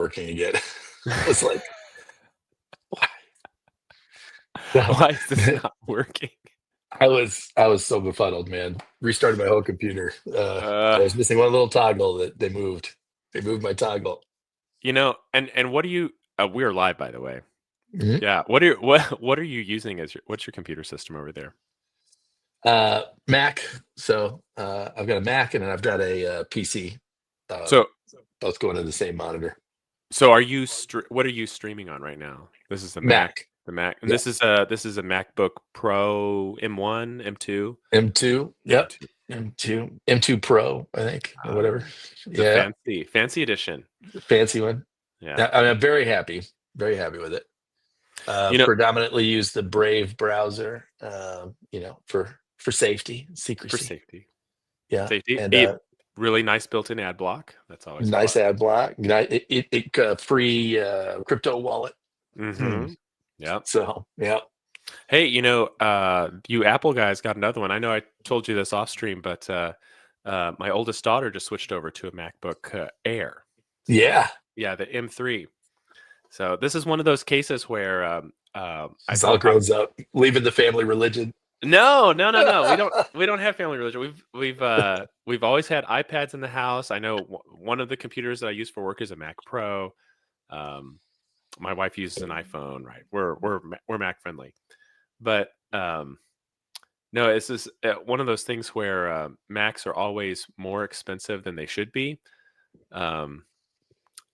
working again. I was like, why? So, Why is this not working? I was so befuddled, man. Restarted my whole computer. I Uh, was missing one little toggle that they moved. They moved my toggle. and what do you? We're live, by the way. Mhm. Yeah. What are you using as what's your computer system over there? Mac. So I've got a Mac and then I've got a PC. Uh, So both going to the same monitor. so are you what are you streaming on right now? This is the Mac, Mac. the Mac, and Yeah. this is a MacBook Pro M1, M2, M2. Yep. M2. M2 Pro, I think, or whatever. The Yeah, fancy edition. fancy one. Yeah. I'm very happy. Very happy with it. You know, Predominantly use the Brave browser, for safety, for secrecy. safety. Yeah, Safety. and Really nice built-in ad block. That's always a nice plus. ad block. Free crypto wallet. Mm-hmm. Yep. So yeah, Hey, you Apple guys got another one. I know I told you this off stream, but my oldest daughter just switched over to a MacBook Air. So yeah. yeah, the M3. So this is one of those cases where I It's all told grows up, leaving the family religion. no, no, no, no. We don't have family religion. We've always had iPads in the house. I know one of the computers that I use for work is a Mac Pro. My wife uses an iPhone. Right? We're Mac friendly, but no, it's just one of those things where Macs are always more expensive than they should be, um,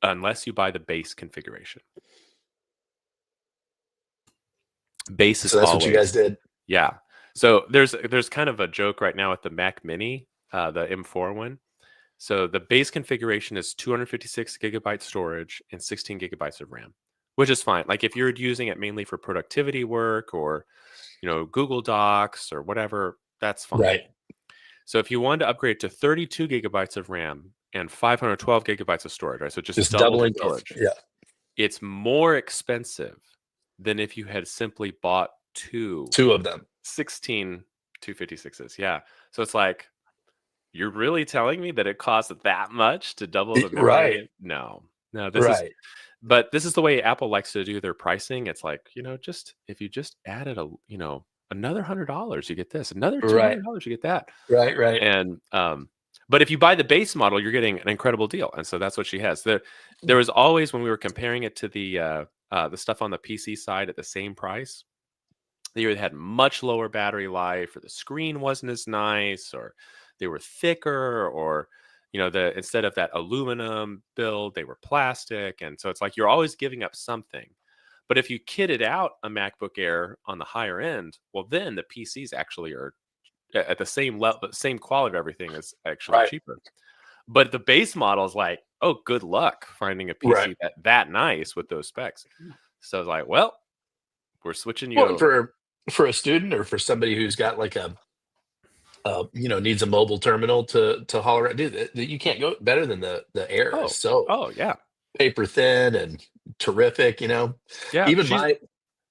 unless you buy the base configuration. Base is So that's what you guys always did. yeah. So there's kind of a joke right now with the Mac Mini, the M4 one. So the base configuration is 256 gigabyte storage and 16 gigabytes of RAM, which is fine. Like if you're using it mainly for productivity work or Google Docs or whatever, that's fine. Right. So if you wanted to upgrade to 32 gigabytes of RAM and 512 gigabytes of storage, right? So just double the Doubling both. storage. Yeah. It's more expensive than if you had simply bought two Two of them. 16 256s. Yeah. So it's like, you're really telling me that it costs that much to double the memory? Right. No, Right. but this is the way Apple likes to do their pricing. It's like, just if you just added another $100, you get this, another Right. $200, you get that. Right. Right. And, but if you buy the base model, you're getting an incredible deal. And so that's what she has. There was always, when we were comparing it to the stuff on the PC side at the same price, they either had much lower battery life, or the screen wasn't as nice, or they were thicker, or instead of that aluminum build, they were plastic. And so it's like you're always giving up something. But if you kitted out a MacBook Air on the higher end, well, then the PCs actually are at the same level, same quality of everything is actually Right. cheaper. But the base model is like, oh, good luck finding a PC Right. that nice with those specs. So it's like, well, we're switching you Well, over. for a student or for somebody who's got like needs a mobile terminal to haul around, dude, you can't go better than the Air. Is so Oh yeah. paper thin and terrific. Yeah, Even my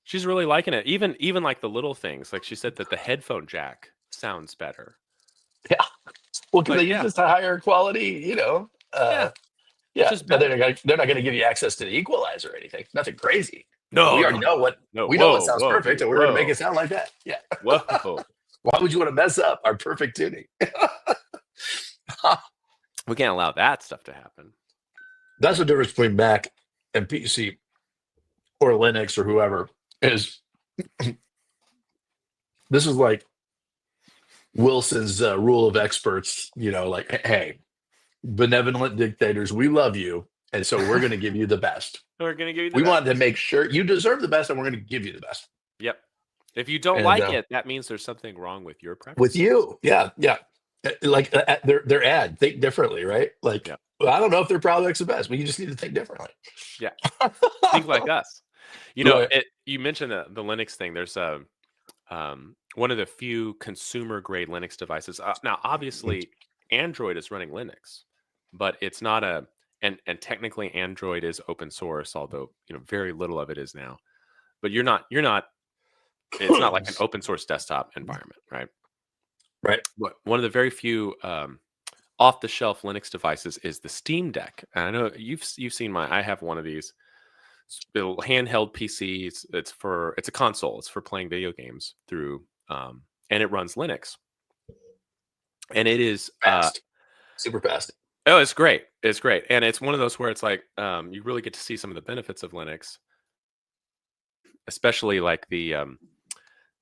she's really liking it. Even like the little things. Like she said that the headphone jack sounds better. yeah. Well, because they But use yeah, this to higher quality. yeah, Yeah, just but better. they're not going to give you access to the equalizer or anything. Nothing crazy. No, We no, already know no, what no. we know what Whoa, sounds whoa, perfect, dude. and we're going to make it Whoa, sound like that. Yeah. whoa. Why would you want to mess up our perfect tuning? We can't allow that stuff to happen. That's the difference between Mac and PC or Linux or whoever. Is this is like Wilson's rule of experts? Like, hey, benevolent dictators, we love you, and so we're going to give you the best. We're gonna give you the We best. wanted to make sure you deserve the best, and we're going to give you the best. Yep. If you don't And like it, that means there's something wrong with your preference. with you, yeah. Like their ad, think differently, right? Like, Yeah. well, I don't know if their product's the best, but you just need to think differently. Yeah. Think like us. Right. You mentioned the Linux thing. There's one of the few consumer grade Linux devices. Now, obviously, Android is running Linux, but it's not and technically Android is open source, although very little of it is now. But you're not. It's not like an open source desktop environment, right? Right. One of the very few off-the-shelf Linux devices is the Steam Deck. And I know you've seen I have one of these little handheld PCs. It's a console. It's for playing video games through, and it runs Linux. And it is Fast, super fast. Oh, it's great. It's great. And it's one of those where it's like you really get to see some of the benefits of Linux, especially like the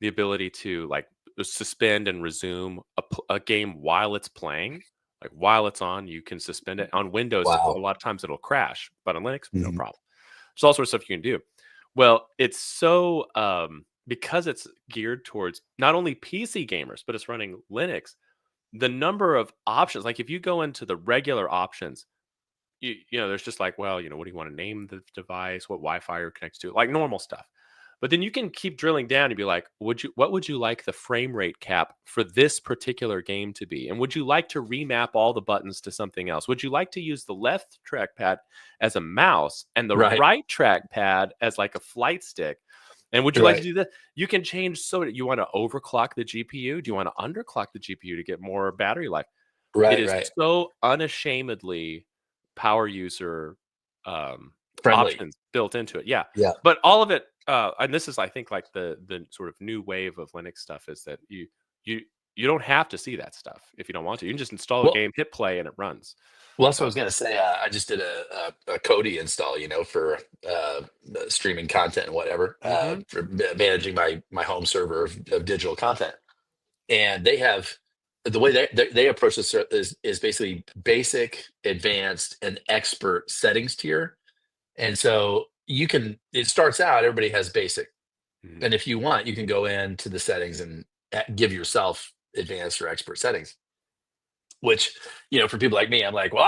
ability to like suspend and resume a game while it's playing. Like while it's on, you can suspend it. On Windows, a Wow. lot of times it'll crash, but on Linux, no Mhm. problem. There's all sorts of stuff you can do. Well, it's so because it's geared towards not only PC gamers, but it's running Linux. The number of options, like if you go into the regular options, there's just like, well, what do you want to name the device? What Wi-Fi are connected to? Like normal stuff. But then you can keep drilling down and be like, what would you like the frame rate cap for this particular game to be? And would you like to remap all the buttons to something else? Would you like to use the left trackpad as a mouse and the Right. right trackpad as like a flight stick? And would you like to Right. do that? You can change. So you want to overclock the GPU? Do you want to underclock the GPU to get more battery life? It Right. is Right. so unashamedly power user Friendly. options built into it. Yeah. Yeah. But all of it, and this is, I think, like the sort of new wave of Linux stuff is that you don't have to see that stuff if you don't want to. You can just install a Well, game, hit play, and it runs. well, that's what I was gonna say. I just did a Kodi install, for streaming content and whatever, Mhm. for managing my home server of digital content. And they have the way they approach this is basically basic, advanced, and expert settings tier. And so it starts out, everybody has basic. Mhm. And if you want, you can go into the settings and give yourself advanced or expert settings, which, for people like me, I'm like, well,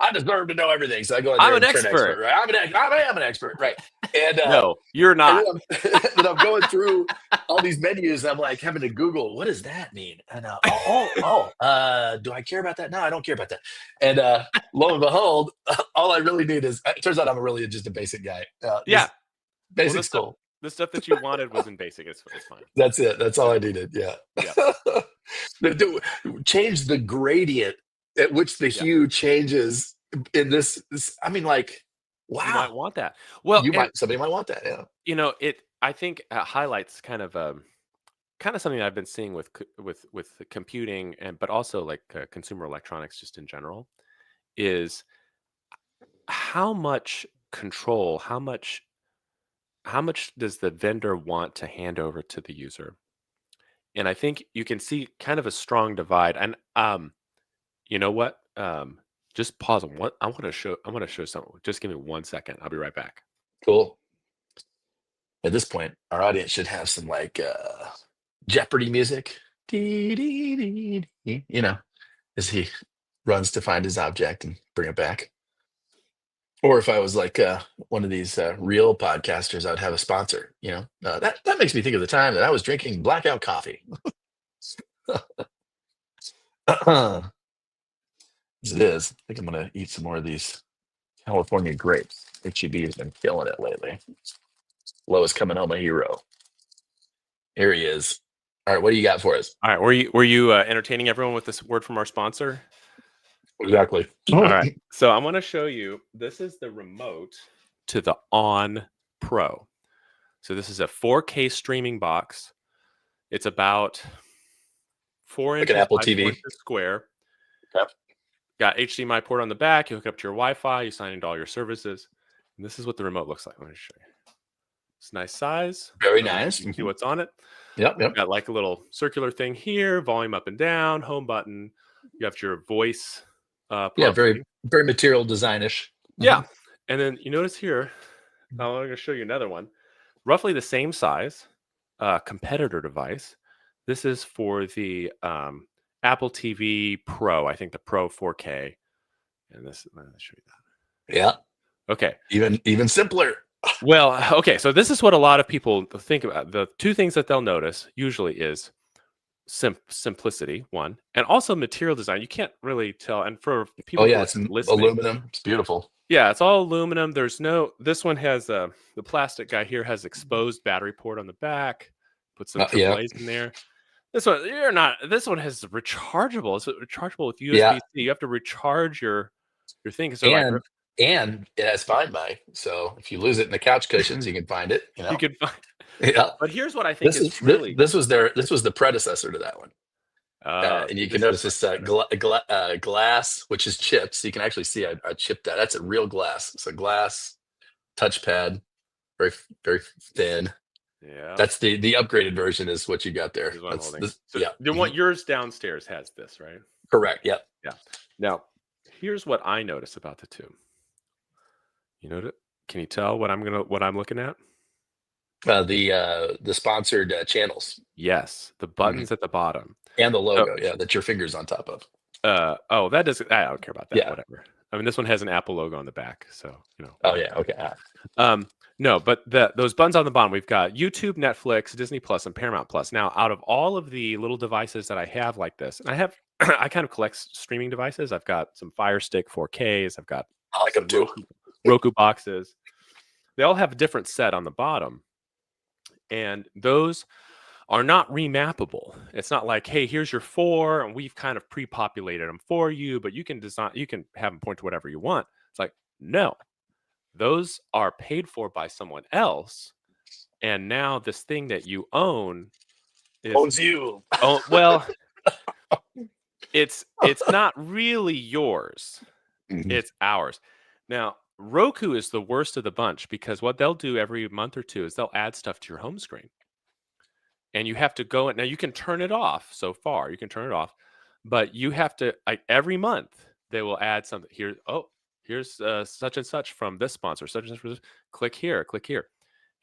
I deserve to know everything. So I go in I'm there an and turn expert, expert. right? I am an expert, right? And No, you're and then not. I'm going through all these menus. And I'm like having to Google, what does that mean? And do I care about that? No, I don't care about that. And lo and behold, all I really need is. It turns out I'm really just a basic guy. Yeah. Just Well, basic school. the stuff that you wanted was in basic. It's fine. That's it. That's all I needed. Yeah. Yeah. Change the gradient at which the Yeah. hue changes in this. I mean, like, You might wow. want that. Well, and Somebody might want that. Yeah. I think highlights kind of something I've been seeing with the computing but also like consumer electronics just in general is how much control, how much does the vendor want to hand over to the user? And I think you can see kind of a strong divide. And you know what? Just pause. What I want to show. I want to show something. Just give me 1 second. I'll be right back. Cool. At this point, our audience should have some like Jeopardy music. Dee, dee, dee, dee, as he runs to find his object and bring it back. Or if I was like one of these real podcasters, I'd have a sponsor. That makes me think of the time that I was drinking blackout coffee. As it is, I think I'm going to eat some more of these California grapes. HEB has been killing it lately. Lois coming home a hero. Here he is. All right, what do you got for us? All right. Were you entertaining everyone with this word from our sponsor? Exactly. All right. So I want to show you. This is the remote to the On Pro. So this is a 4K streaming box. It's about 4 Like an inches Apple by 4 TV. inches square. Yep. Got HDMI port on the back. You hook it up to your Wi-Fi. You sign into all your services. And this is what the remote looks like. Let me show you. It's a nice size. Very nice. You can see what's on it. Yep. Got like a little circular thing here, volume up and down, home button. You have your voice. Yeah, very, very material designish. Yeah. And then you notice here, now I'm going to show you another one. Roughly the same size, competitor device. This is for the Apple TV Pro. I think the Pro 4K. And this, let me show you that. Yeah. Okay. Even simpler. Well, okay. So this is what a lot of people think about. The two things that they'll notice usually is simplicity, one, and also material design. You can't really tell. And for people who are It's listening, aluminum. It's beautiful. Yeah, it's all aluminum. This one has the plastic guy here has exposed battery port on the back. Put some AAAs in there. This one, you're not. This one has rechargeable. It's rechargeable with Yeah, USB-C. You have to recharge your thing. So like and it has Find My. So if you lose it in the couch cushions, you can find it. you could find. Yeah. But here's what I think is This, really. this was the predecessor to that one. And you can This is notice much this better. glass, which is chipped. So you can actually see I chipped that. That's a real glass. So glass touchpad, very very thin. Yeah, That's the upgraded version is what you got there. is what I'm That's holding. this. So Yeah. the one yours downstairs has this, right? Correct. Yeah. Yeah. Now, here's what I notice about the two. You know, can you tell what I'm looking at? The sponsored channels. Yes, the Mhm. buttons at the bottom. And the So, logo. Yeah, that your fingers on top of. oh, that doesn't. I don't care about that. Yeah. Whatever. I mean, this one has an Apple logo on the back, so Oh whatever. yeah. Okay. No, but those buttons on the bottom, we've got YouTube, Netflix, Disney Plus, and Paramount Plus. Now, out of all of the little devices that I have like this, and I have, I kind of collect streaming devices. I've got some Fire Stick 4Ks. I've got I like them some too. Roku boxes. They all have a different set on the bottom, and those are not remappable. It's not like, hey, here's your four, and we've kind of pre-populated them for you, but you can have them point to whatever you want. It's like, no, those are paid for by someone else, and now this thing that you own is Owns you. oh well, it's not really yours. Mhm. It's ours. Now, Roku is the worst of the bunch because what they'll do every month or two is they'll add stuff to your home screen. And you have to go in. Now you can turn it off so far. You can turn it off, but you have to like every month they will add something here. Oh, here's such and such from this sponsor. Such and such. From this. Click here. Click here.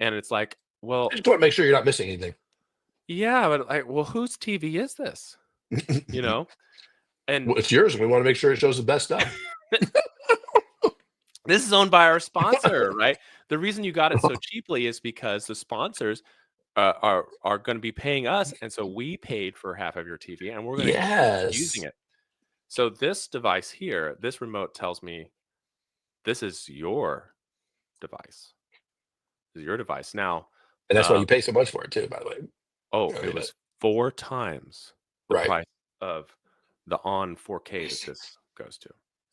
And it's like, I well, just want to make sure you're not missing anything. yeah, but like, well, whose TV is this? You know, and Well, it's yours, and we want to make sure it shows the best stuff. this is owned by our sponsor, right? The reason you got it so cheaply is because the sponsors are going to be paying us, and so we paid for half of your TV, and we're going to keep using Yes, it. So this device here, this remote tells me this is your device. This is your device. Now, and that's why uh, you pay so much for it too. By the way, oh, I it mean, was 4 times the right, price of the on 4K that this goes to.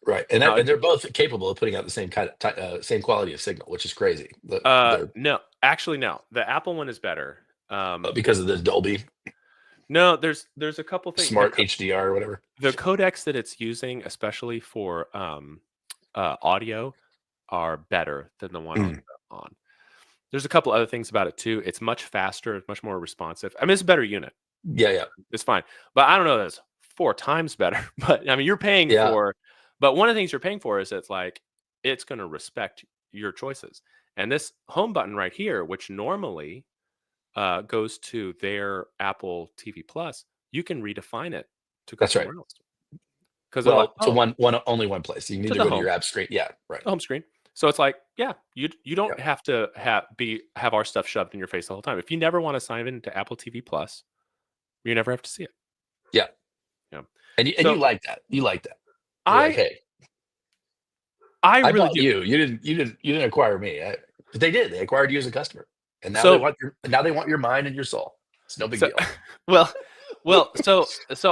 right, and Now, and they're both capable of putting out the same kind of same quality of signal, which is crazy. They're no, actually, no. The Apple one is better. because of the Dolby No, there's a couple things. Smart HDR or whatever. The codecs that it's using, especially for audio, are better than the one Mm. on. There's a couple other things about it too. It's much faster, it's much more responsive. I mean, it's a better unit. Yeah, yeah, It's fine, but I don't know that it's 4 times better. But I mean, you're paying yeah. for. But one of the things you're paying for is it's like it's going to respect your choices. And this home button right here, which normally goes to their Apple TV Plus, you can redefine it to go That's right. somewhere else because they're like, Well, to oh, only one place. You need to to the go to your home, app screen. Yeah, right. the home screen. So it's like, yeah, you Yeah, don't have to have our stuff shoved in your face the whole time. If you never want to sign into Apple TV Plus, you never have to see it. yeah. Yeah. And you So like that. You like that. You're like, I hey, I I really bought do. you. You didn't acquire me. But they did. They acquired you as a customer, and So now they want your mind and your soul. It's no big so deal. well so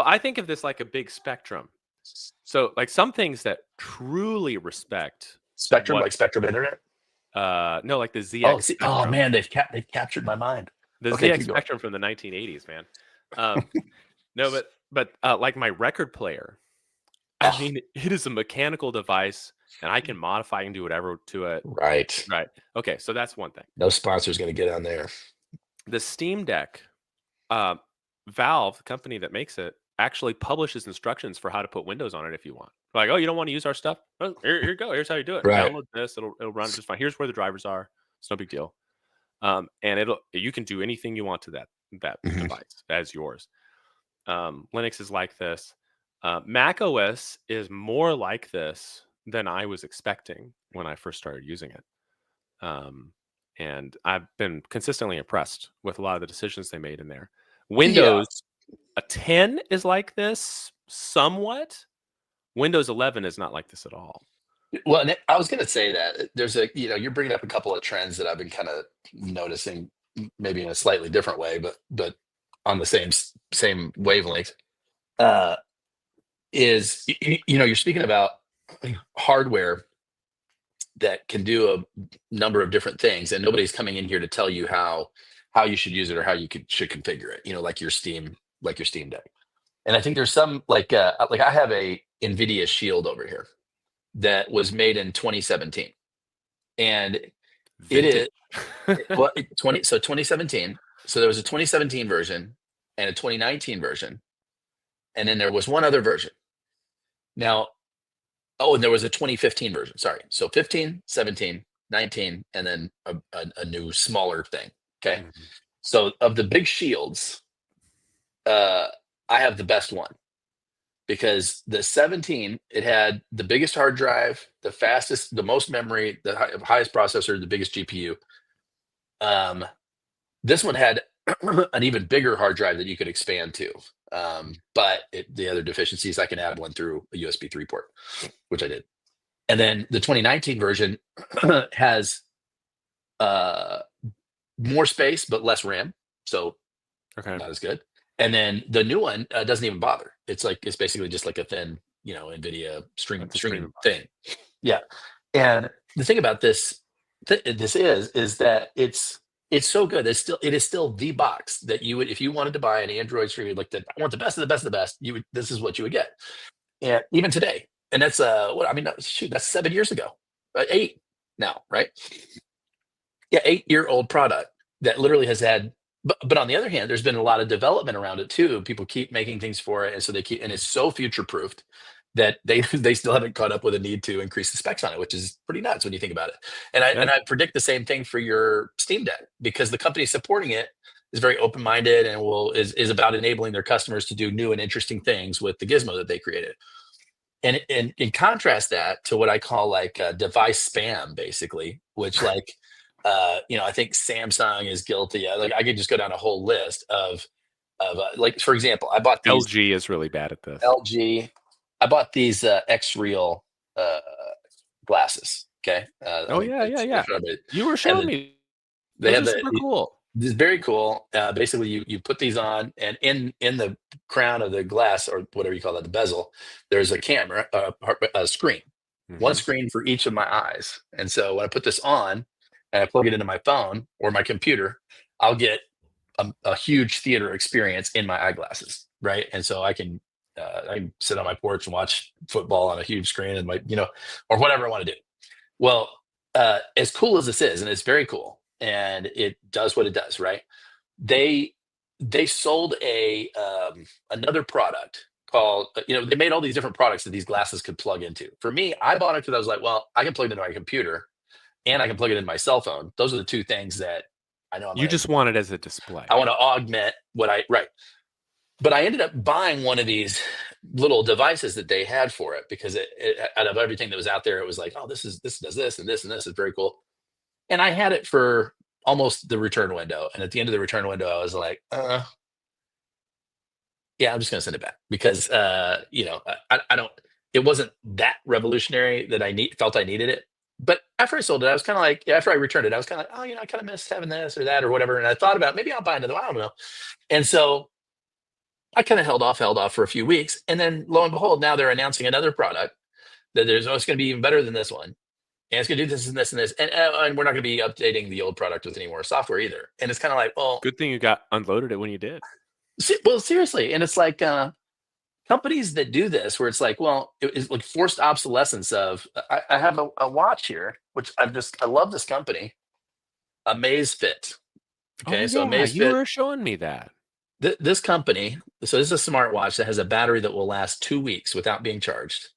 I think of this like a big spectrum. So like some things that truly respect Spectrum, what like Spectrum Internet. no, like the Oh, ZX see, oh Spectrum. man, they've captured my mind. The Okay, ZX keep going. Spectrum from the 1980s, man. Um, no, but like my record player, I Oh, mean, it is a mechanical device, and I can modify and do whatever to it. right. Right. Okay, so that's one thing. No sponsor's going to get on there. The Steam Deck, uh, Valve, the company that makes it, actually publishes instructions for how to put Windows on it if you want. Like, oh, you don't want to use our stuff? Oh, here you go. Here's how you do it. Right. Download this. It'll run just fine. Here's where the drivers are. It's no big deal. And you can do anything you want to that Mhm. device as yours. Linux is like this. Mac OS is more like this than I was expecting when I first started using it. And I've been consistently impressed with a lot of the decisions they made in there. Yeah. Windows a 10 is like this somewhat. Windows 11 is not like this at all. Well, and I was going to say that there's you're bringing up a couple of trends that I've been kind of noticing, maybe in a slightly different way, but on the same wavelength. Is you're speaking about hardware that can do a number of different things, and nobody's coming in here to tell you how you should use it or how you should configure it. Like your Steam Deck. And I think there's some like I have a NVIDIA Shield over here that was made in 2017, and it is Vintage. 2017. So there was a 2017 version and a 2019 version, and then there was one other version. Now, and there was a 2015 version. Sorry, so 15, 17, 19, and then a new smaller thing. Okay, Mhm. so of the big shields, I have the best one. Because the 17, it had the biggest hard drive, the fastest, the most memory, the highest processor, the biggest GPU. This one had an even bigger hard drive that you could expand to. But the other deficiencies, I can add one through a USB 3 port, which I did. And then the 2019 version has more space, but less RAM. So Okay. not as good. And then the new one doesn't even bother. It's basically just like a thin, NVIDIA streaming thing. Yeah. And the thing about this is that it's so good. It is still the box that you would, if you wanted to buy an Android streaming, like I want the best of the best of the best, this is what you would get. And even today, and that's that's 7 years ago, 8 now, right? Yeah, 8-year-old product that literally has had. But on the other hand, there's been a lot of development around it too. People keep making things for it, and so and it's so future proofed that they they still haven't caught up with a need to increase the specs on it, which is pretty nuts when you think about it. And I predict the same thing for your Steam Deck, because the company supporting it is very open minded and is about enabling their customers to do new and interesting things with the gizmo that they created. And in contrast that to what I call like device spam, basically, which I think Samsung is guilty. I could just go down a whole list of like, for example, I bought these LG is really bad at this. LG. I bought these X-Real glasses. Okay. Oh yeah. You were showing me. They Those have are super cool. This is very cool. Basically, you put these on, and in the crown of the glass, or whatever you call that, the bezel, there's a camera, a screen, one Mhm. screen for each of my eyes. And so when I put this on and I plug it into my phone or my computer, I'll get a huge theater experience in my eyeglasses, right? And so I can sit on my porch and watch football on a huge screen, and or whatever I want to do. Well, as cool as this is, and it's very cool, and it does what it does, right? They sold another product called, they made all these different products that these glasses could plug into. For me, I bought it because I was like, well, I can plug it into my computer and I can plug it into my cell phone. Those are the two things that I know You just want it as a display. I want to augment right. But I ended up buying one of these little devices that they had for it, because out of everything that was out there, it was like, oh, this does this and this and this is very cool. And I had it for almost the return window. And at the end of the return window, I was like, yeah, I'm just going to send it back, because, I don't, it wasn't that revolutionary that felt I needed it. But after I sold it, I was kind of like, after I returned it, I was kind of like, oh, I kind of miss having this or that or whatever. And I thought about, maybe I'll buy another one. I don't know. And so I kind of held off for a few weeks. And then lo and behold, now they're announcing another product that it's going to be even better than this one. And it's going to do this and this and this. And we're not going to be updating the old product with any more software either. And it's kind of like, well, good thing you got unloaded it when you did. Well, seriously. And it's like companies that do this, where it's like, well, it's like forced obsolescence of, I have a watch here, which I love this company, Amazfit. Okay. So Amazfit, you were showing me that. This company, so this is a smartwatch that has a battery that will last 2 weeks without being charged.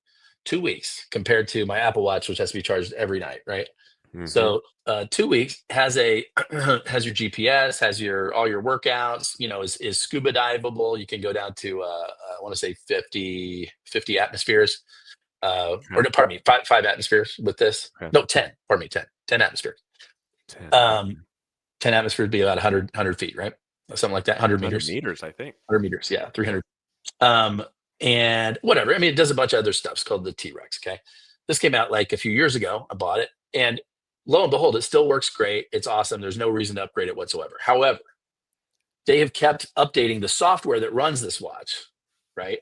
2 weeks, compared to my Apple Watch, which has to be charged every night, right? Mhm. So 2 weeks has has your GPS, has all your workouts, is scuba diveable. You can go down to I want to say 50 atmospheres. Or no, pardon me, five atmospheres with this. Okay. No, 10, pardon me, 10 atmospheres. 10 atmospheres would be about 100 feet, right? Something like that. 100 meters. 100 meters, I think. 100 meters, yeah, 300. And whatever. I mean, it does a bunch of other stuff. It's called the T-Rex. Okay. This came out like a few years ago. I bought it, and lo and behold, it still works great. It's awesome. There's no reason to upgrade it whatsoever. However, they have kept updating the software that runs this watch, right?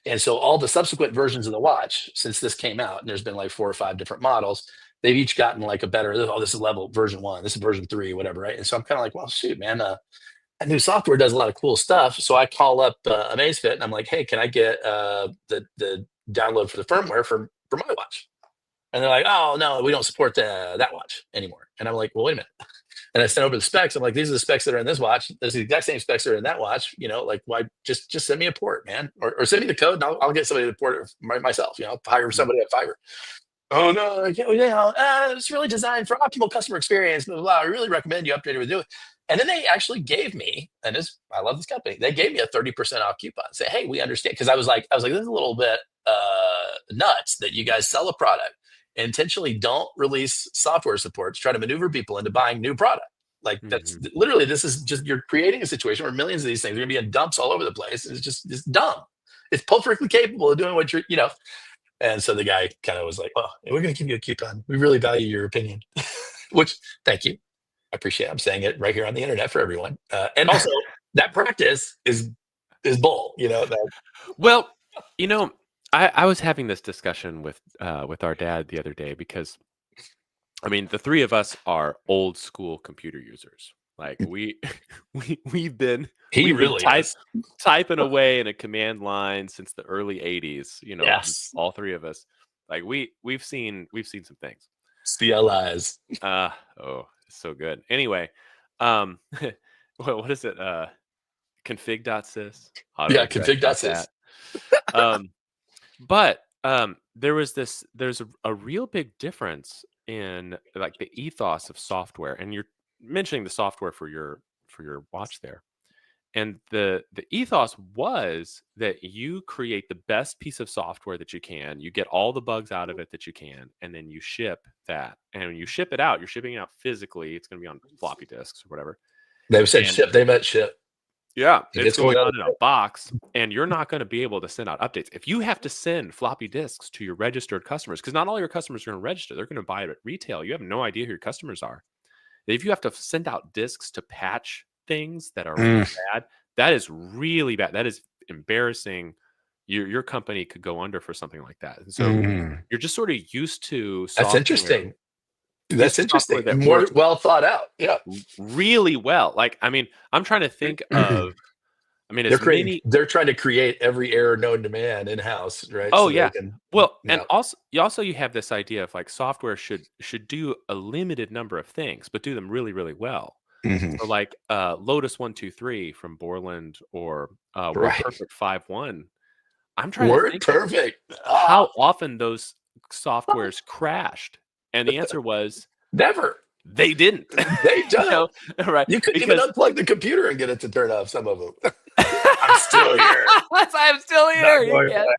And so all the subsequent versions of the watch since this came out, and there's been like 4 or 5 different models, they've each gotten like a better, oh, this is level version 1, this is version 3, whatever, right? And so I'm kind of like, well, shoot, man, that new software does a lot of cool stuff. So I call up Amazfit and I'm like, hey, can I get the download for the firmware for my watch? And they're like, oh no, we don't support that watch anymore. And I'm like, well, wait a minute. And I sent over the specs. I'm like, these are the specs that are in this watch. There's the exact same specs that are in that watch. Like, why just send me a port, man, or send me the code, and I'll get somebody to port it myself. I'll hire somebody at Fiverr. Oh no, it's really designed for optimal customer experience. Blah, blah, blah. I really recommend you update it with it. And then they actually gave me, and I love this company. They gave me a 30% off coupon. Say, hey, we understand, because I was like, this is a little bit nuts that you guys sell a product, intentionally don't release software support to try to maneuver people into buying new product. Like that's literally, this is just, you're creating a situation where millions of these things are going to be in dumps all over the place. It's just dumb. It's perfectly capable of doing what you're. And so the guy kind of was like, well, we're going to give you a coupon. We really value your opinion, which, thank you. I appreciate it. I'm saying it right here on the internet for everyone. And also that practice is bull, that. Well, I was having this discussion with our dad the other day, because I mean, the three of us are old school computer users. Like we've been typing away in a command line since the early 80s, Yes. all three of us. Like we've seen some things. CLIs. Oh, so good. Anyway, what is it? Config.sys. Yeah, config.sys. But there's a real big difference in like the ethos of software, and you're mentioning the software for your watch there. And the ethos was that you create the best piece of software that you can, you get all the bugs out of it that you can, and then you ship that. And when you ship it out, you're shipping it out physically. It's going to be on floppy disks or whatever. They said ship. They meant ship. Yeah, it's going on in a box, and you're not going to be able to send out updates. If you have to send floppy disks to your registered customers, because not all your customers are going to register, they're going to buy it at retail. You have no idea who your customers are. If you have to send out disks to patch things that are bad, that is really bad. That is embarrassing. Your company could go under for something like that. And so you're just sort of used to software. That's interesting. That's interesting. That more well thought out. Yeah. Really well. Like, I mean, I'm trying to think of, I mean, they're trying to create every error known to man in-house, right? Oh, so yeah. Well, and also you have this idea of like software should do a limited number of things, but do them really, really well. So like Lotus 123 from Borland, or WordPerfect 5.1. I'm trying to think WordPerfect. How often those softwares crashed. And the answer was never. They didn't. They don't. Right? You couldn't even unplug the computer and get it to turn off. Some of them. I'm still here. I'm still here.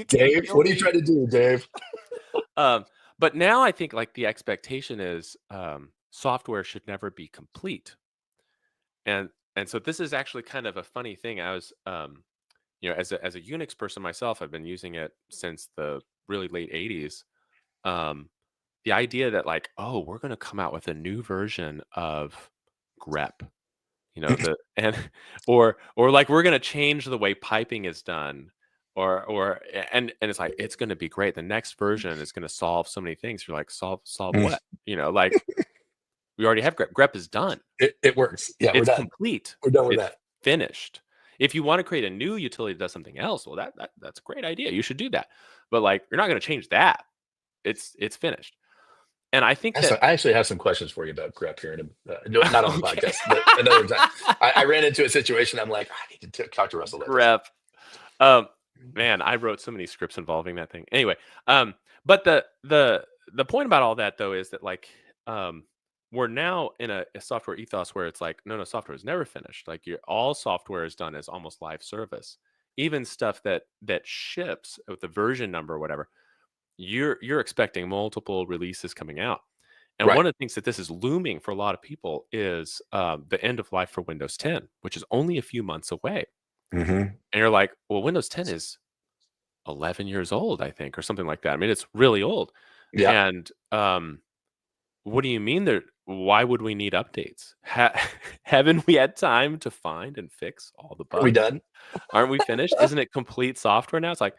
Dave, what are you trying to do, Dave? But now I think like the expectation is software should never be complete. And so this is actually kind of a funny thing. I was as a Unix person myself, I've been using it since the really late 80s. The idea that like, oh, we're going to come out with a new version of grep, or like we're going to change the way piping is done, and it's like, it's going to be great. The next version is going to solve so many things. You're like, solve what? Like we already have grep. Grep is done. It works. Yeah, it's complete. We're done with that. Finished. If you want to create a new utility that does something else, well, that's a great idea. You should do that. But like, you're not going to change that. It's finished. And I think I actually have some questions for you about grep here, not on the podcast, but another time. I ran into a situation. I'm like, I need to talk to Russell. Grep. Man, I wrote so many scripts involving that thing. Anyway, but the point about all that though is that like, we're now in a software ethos where it's like, no, software is never finished. Like all software is done as almost live service. Even stuff that ships with the version number or whatever, you're expecting multiple releases coming out. And one of the things that this is looming for a lot of people is the end of life for Windows 10, which is only a few months away. And you're like, well, Windows 10 is 11 years old, I think, or something like that. I mean, it's really old. Yeah. And what do you mean why would we need updates? Haven't we had time to find and fix all the Are we bugs? done? Aren't we finished? Isn't it complete software now? It's like,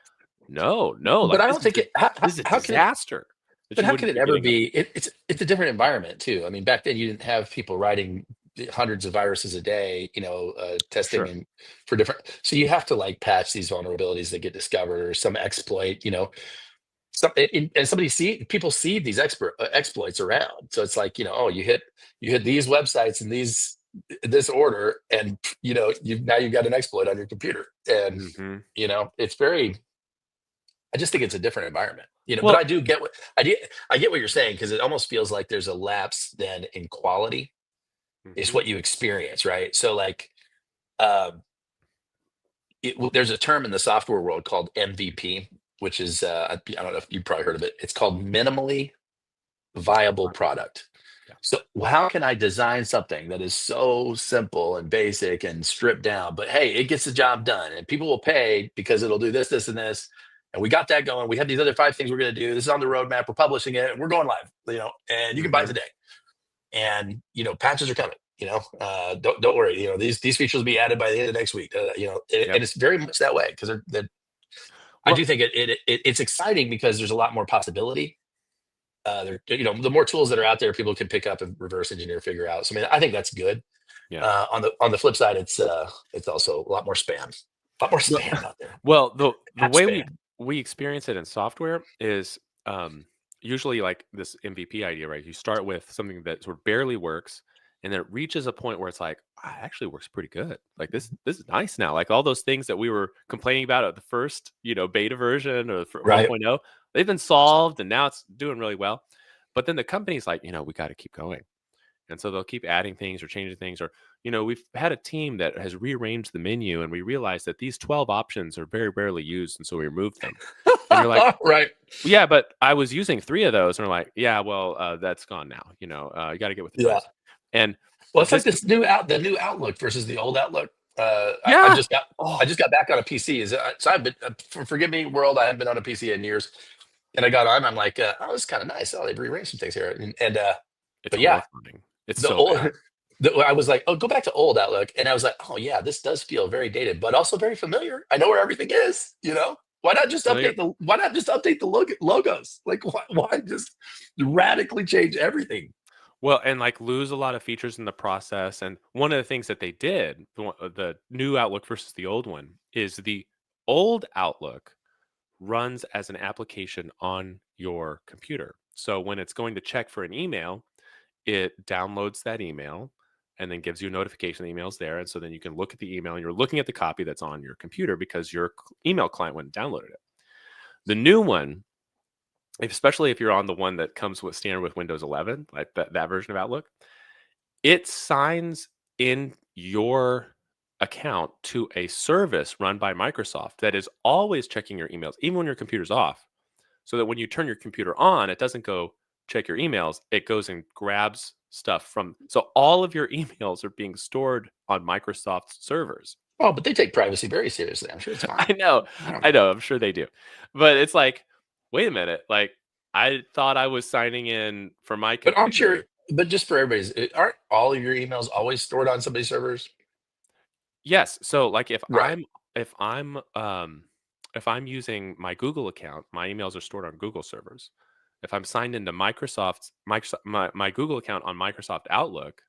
no, But like I don't think it. this is a How can it? disaster that But you how wouldn't can it be ever getting be? updates. It's a different environment too. I mean, back then you didn't have people writing hundreds of viruses a day, testing Sure. and for different. So you have to like patch these vulnerabilities that get discovered or some exploit. Some and people see these exploits around. So it's like oh, you hit these websites and this order, and you've got an exploit on your computer, and Hmm. it's very. I just think it's a different environment, but Well, I do get I get what you're saying because it almost feels like there's a lapse then in quality. It's hmm what you experience, right? So like, um, there's a term in the software world called MVP, which is I don't know if you've probably heard of it. It's called minimally viable product. yeah. So how can I design something that is so simple and basic and stripped down, but hey, it gets the job done and people will pay because it'll do this, this, and this. And we got that going. We have these other 5 things we're going to do. This is on the roadmap. We're publishing it. And we're going live. And you can buy it Hmm. today. And patches are coming. Don't worry. These features will be added by the end of next week. Yep. And it's very much that way because I Well, do think it's exciting because there's a lot more possibility. The more tools that are out there, people can pick up and reverse engineer, figure out. So I mean, I think that's good. yeah. On the flip side, it's also a lot more spam, Well, out there. well, the App way spam. we experience it in software is usually like this MVP idea, right? You start with something that sort of barely works, and then it reaches a point where it's like, ah, it actually works pretty good. Like this is nice now. Like all those things that we were complaining about at the first, beta version or Right. 1.0, they've been solved, and now it's doing really well. But then the company's like, we got to keep going. And so they'll keep adding things or changing things. Or, we've had a team that has rearranged the menu and we realized that these 12 options are very rarely used. And so we removed them. And you're like, Right. well, yeah, but I was using 3 of those. And we're like, yeah, well, that's gone now. You got to get with the Yeah. times. And Well, it's like this, the new Outlook versus the old Outlook. I yeah. just got I Oh, just got back on a PC. So I've been forgive me, world. I haven't been on a PC in years, and I got on. I'm like, oh, this is kind of nice. Oh, they've rearranged some things here, it's but yeah, horrifying. It's the so old. bad. I was like, oh, go back to old Outlook, and I was like, oh yeah, this does feel very dated, but also very familiar. I know where everything is. Familiar. Why not just update the logos? Like, why just radically change everything? Well, and like lose a lot of features in the process. And one of the things that they did, the new Outlook versus the old one, is the old Outlook runs as an application on your computer. So when it's going to check for an email, it downloads that email and then gives you a notification the email's there. And so then you can look at the email and you're looking at the copy that's on your computer because your email client went and downloaded it. The new one, especially if you're on the one that comes with standard with Windows 11, like that version of Outlook, it signs in your account to a service run by Microsoft that is always checking your emails, even when your computer's off. So that when you turn your computer on, it doesn't go check your emails. It goes and grabs stuff from. So all of your emails are being stored on Microsoft's servers. Oh, but they take privacy very seriously. I'm sure it's fine. I know, I don't I know. know. I'm sure they do, but it's like, wait a minute. Like I thought I was signing in for my But aren't your computer. but just for everybody's, aren't all of your emails always stored on somebody's servers? Yes. So like Right. if I'm if I'm using my Google account, my emails are stored on Google servers. If I'm signed into Microsoft my Google account on Microsoft Outlook,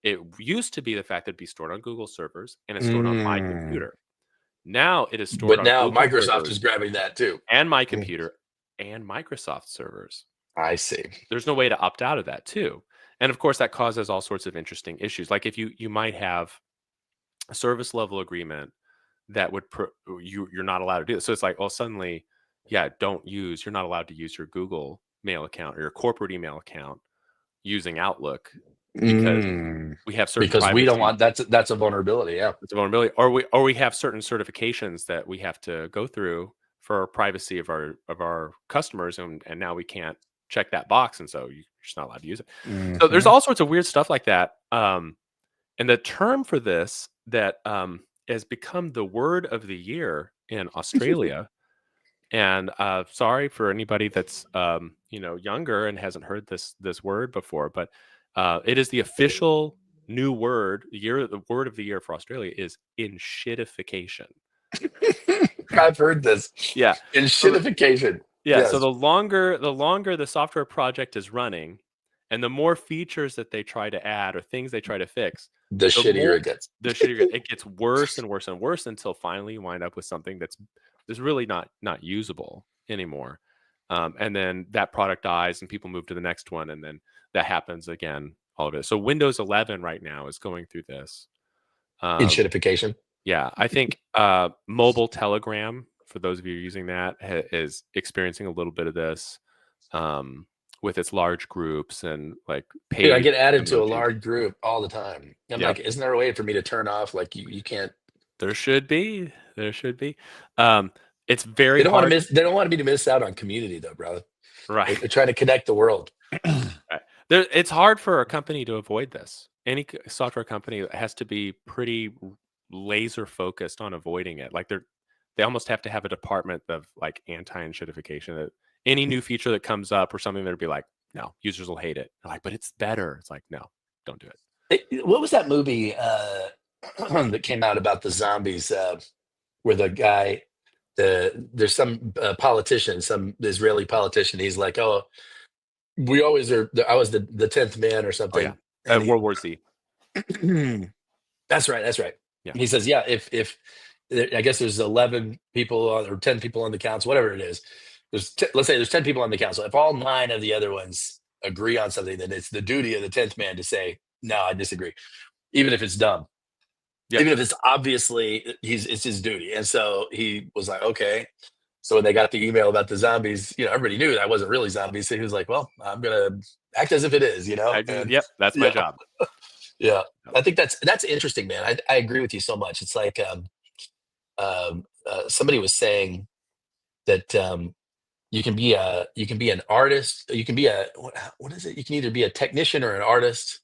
it used to be the fact that it'd be stored on Google servers and it's stored on my Mm. computer. Now it is stored But on now Google Microsoft is servers grabbing that too. and my Mm. computer and Microsoft servers. I see. There's no way to opt out of that too. And of course that causes all sorts of interesting issues. Like if you might have a service level agreement that would you're not allowed to do it. So it's like, well, suddenly, yeah, you're not allowed to use your Google mail account or your corporate email account using Outlook because Mm. we have certain Because we don't privacy. want that's a vulnerability. Yeah. It's a vulnerability, or we have certain certifications that we have to go through for privacy of our customers, and now we can't check that box, and so you're just not allowed to use it. So there's Hmm. all sorts of weird stuff like that. And the term for this that has become the word of the year in Australia And sorry for anybody that's younger and hasn't heard this word before, but it is the official new word. The word of the year for Australia is enshittification. I've heard this. Yeah. So Enshittification. yeah, so Yes. the longer the software project is running, and the more features that they try to add or things they try to fix, The the more shittier it gets. the shittier it gets worse and worse and worse until finally you wind up with something that's really not usable anymore. And then that product dies and people move to the next one, and then that happens again, all of it. So Windows 11 right now is going through this. Um, Enshittification. yeah, I think mobile Telegram, for those of you using that, is experiencing a little bit of this um, with its large groups and like Dude, I paid get added to a emojis. large group all the time. I'm Yep, like, isn't there a way for me to turn off? Like you can't. there should be. There should be. Um, it's very They don't want to hard. miss. They don't want me to miss out on community, though, brother. Right. They're trying to connect the world. Right. It's hard for a company to avoid this. Any software company has to be pretty laser focused on avoiding it. Like they almost have to have a department of like anti-enshittification. That any new feature that comes up or something, that'd be like, no, users will hate it. They're like, but it's better. It's like, no, don't do it. What was that movie that came out about the zombies? Where the guy, there's some politician, some Israeli politician. He's like, "Oh, we always are. I was the 10th man or Oh yeah, something." And World War Z. that's right. That's right. Yeah, He says, "Yeah, if I guess there's 11 people or 10 people on the council, whatever it is. Let's say there's 10 people on the council. If all 9 of the other ones agree on something, then it's the duty of the 10th man to say, no, I disagree, even if it's dumb, yep. even if it's obviously it's his duty." And so he was like, okay. So when they got the email about the zombies, everybody knew that wasn't really zombies. So he was like, well, I'm gonna act as if it is, and Yep, that's my yeah, job. yeah. Yep. I think that's interesting, man. I agree with you so much. It's like somebody was saying that you can be an artist, you can be what is it? You can either be a technician or an artist.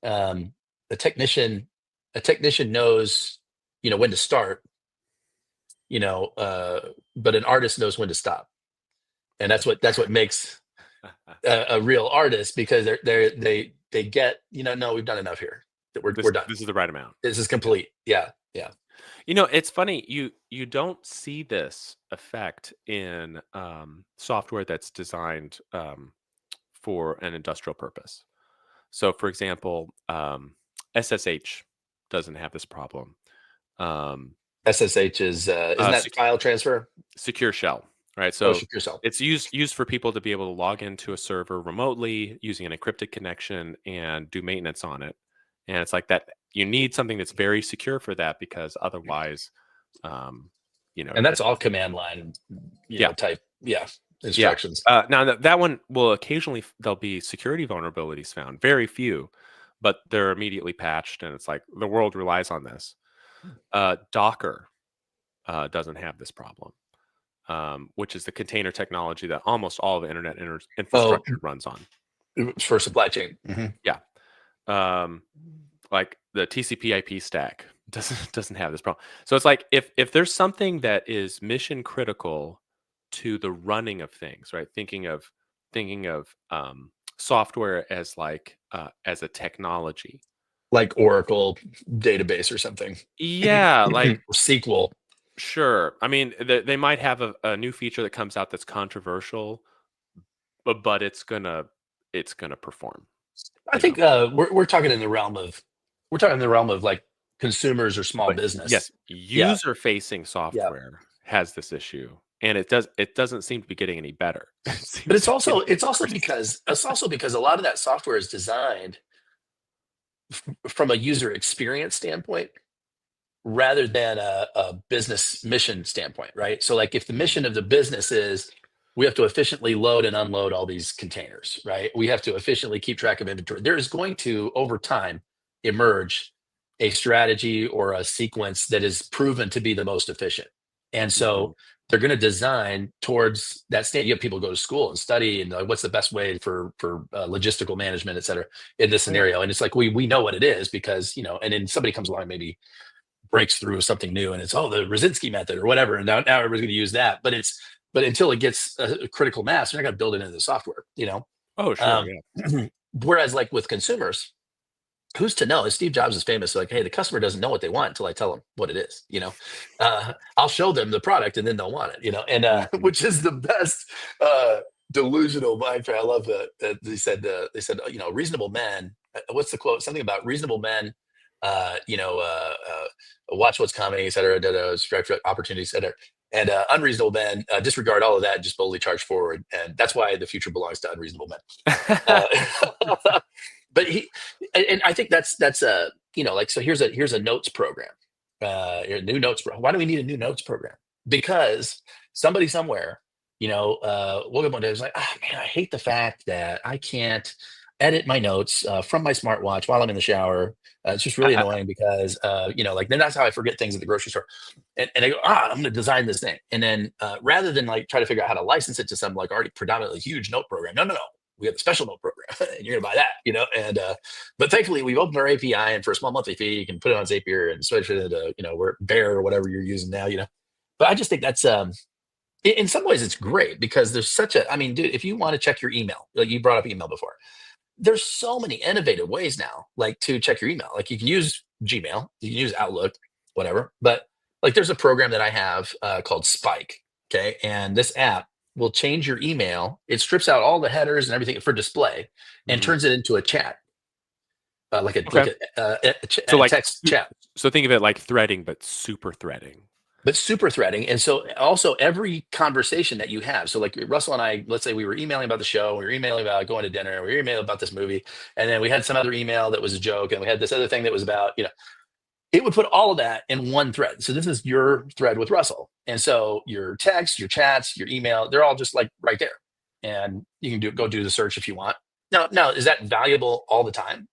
Um, a technician a technician knows when to start, you know, uh, but an artist knows when to stop, and that's what makes a real artist, because they get, no, we've done enough here. That we're this done. this is the right amount. This is complete. Yeah, yeah. It's funny, you don't see this effect in software that's designed for an industrial purpose. So, for example, SSH doesn't have this problem. Um, SSH is isn't that file transfer? Secure shell, right? Oh, So yourself. it's used for people to be able to log into a server remotely using an encrypted connection and do maintenance on it. And it's like that. You need something that's very secure for that, because otherwise, um, And that's all command line, yeah, type, yeah, yeah. instructions. Now that one will occasionally there'll be security vulnerabilities found, very few, but they're immediately patched, and it's like the world relies on this. Docker doesn't have this problem, which is the container technology that almost all of the internet Oh, infrastructure runs on. for supply chain. Yeah, like the TCP/IP stack doesn't have this problem. So it's like if there's something that is mission critical to the running of things, right? Thinking of software as like as a technology. Like Oracle database or something. Yeah, like Or SQL. sure. I mean, they might have a new feature that comes out that's controversial, but it's gonna perform. I You know, think we're talking in the realm of like consumers or small but business. yes, Yeah, user-facing yeah. software has this issue, and it doesn't seem to be getting any better. It But seems it's to be also getting it's also worse. because it's also because a lot of that software is designed from a user experience standpoint rather than a business mission standpoint, right? So like if the Mm, mission of the business is we have to efficiently load and unload all these containers, right? We have to efficiently keep track of inventory. There is going to, over time, emerge a strategy or a sequence that is proven to be the most efficient. And mhm. so they're going to design towards that state. You have people go to school and study, and what's the best way for logistical management, et cetera, in this Oh, yeah. scenario. And it's like we know what it is because and then somebody comes along, maybe breaks through with something new, and it's the Rosinski method or whatever, and now everybody's going to use that. But but until it gets a critical mass, you're not going to build it into the software, Oh, sure. Um, Yeah. whereas like with consumers, who's to know? Steve Jobs is famous. Like, hey, the customer doesn't know what they want until I tell them what it is. I'll show them the product and then they'll want it. And Mhm. which is the best delusional mind frame. I love that they said reasonable men. What's the quote? Something about reasonable men. Watch what's coming, et cetera, strive for opportunities, et cetera. And unreasonable men disregard all of that and just boldly charge forward. And that's why the future belongs to unreasonable men. But and I think that's like, so here's a notes program, a new notes. Why do we need a new notes program? Because somebody somewhere, woke up one day, was like, man, I hate the fact that I can't edit my notes from my smartwatch while I'm in the shower. It's just really annoying because, like, then that's how I forget things at the grocery store. And I go, I'm going to design this thing. And then rather than like try to figure out how to license it to some like already predominantly huge note program, no. We have a special note program and you're going to buy that, and, but thankfully we've opened our API, and for a small monthly fee, you can put it on Zapier and switch it into, Bear or whatever you're using now, but I just think that's, in some ways it's great because there's I mean, dude, if you want to check your email, like you brought up email before, there's so many innovative ways now, like to check your email. Like you can use Gmail, you can use Outlook, whatever. But like there's a program that I have called Spike. Okay. And this app will change your email. It strips out all the headers and everything for display and Mhm. turns it into a chat, Okay. So a like, text chat. so think of it like threading, but super threading. But super threading. And so also every conversation that you have, so like Russell and I, let's say we were emailing about the show, we were emailing about going to dinner, we were emailing about this movie, and then we had some other email that was a joke, and we had this other thing that was about, it would put all of that in one thread. So this is your thread with Russell. And so your texts, your chats, your email, they're all just like right there. And you can go do the search if you want. Now, is that valuable all the time?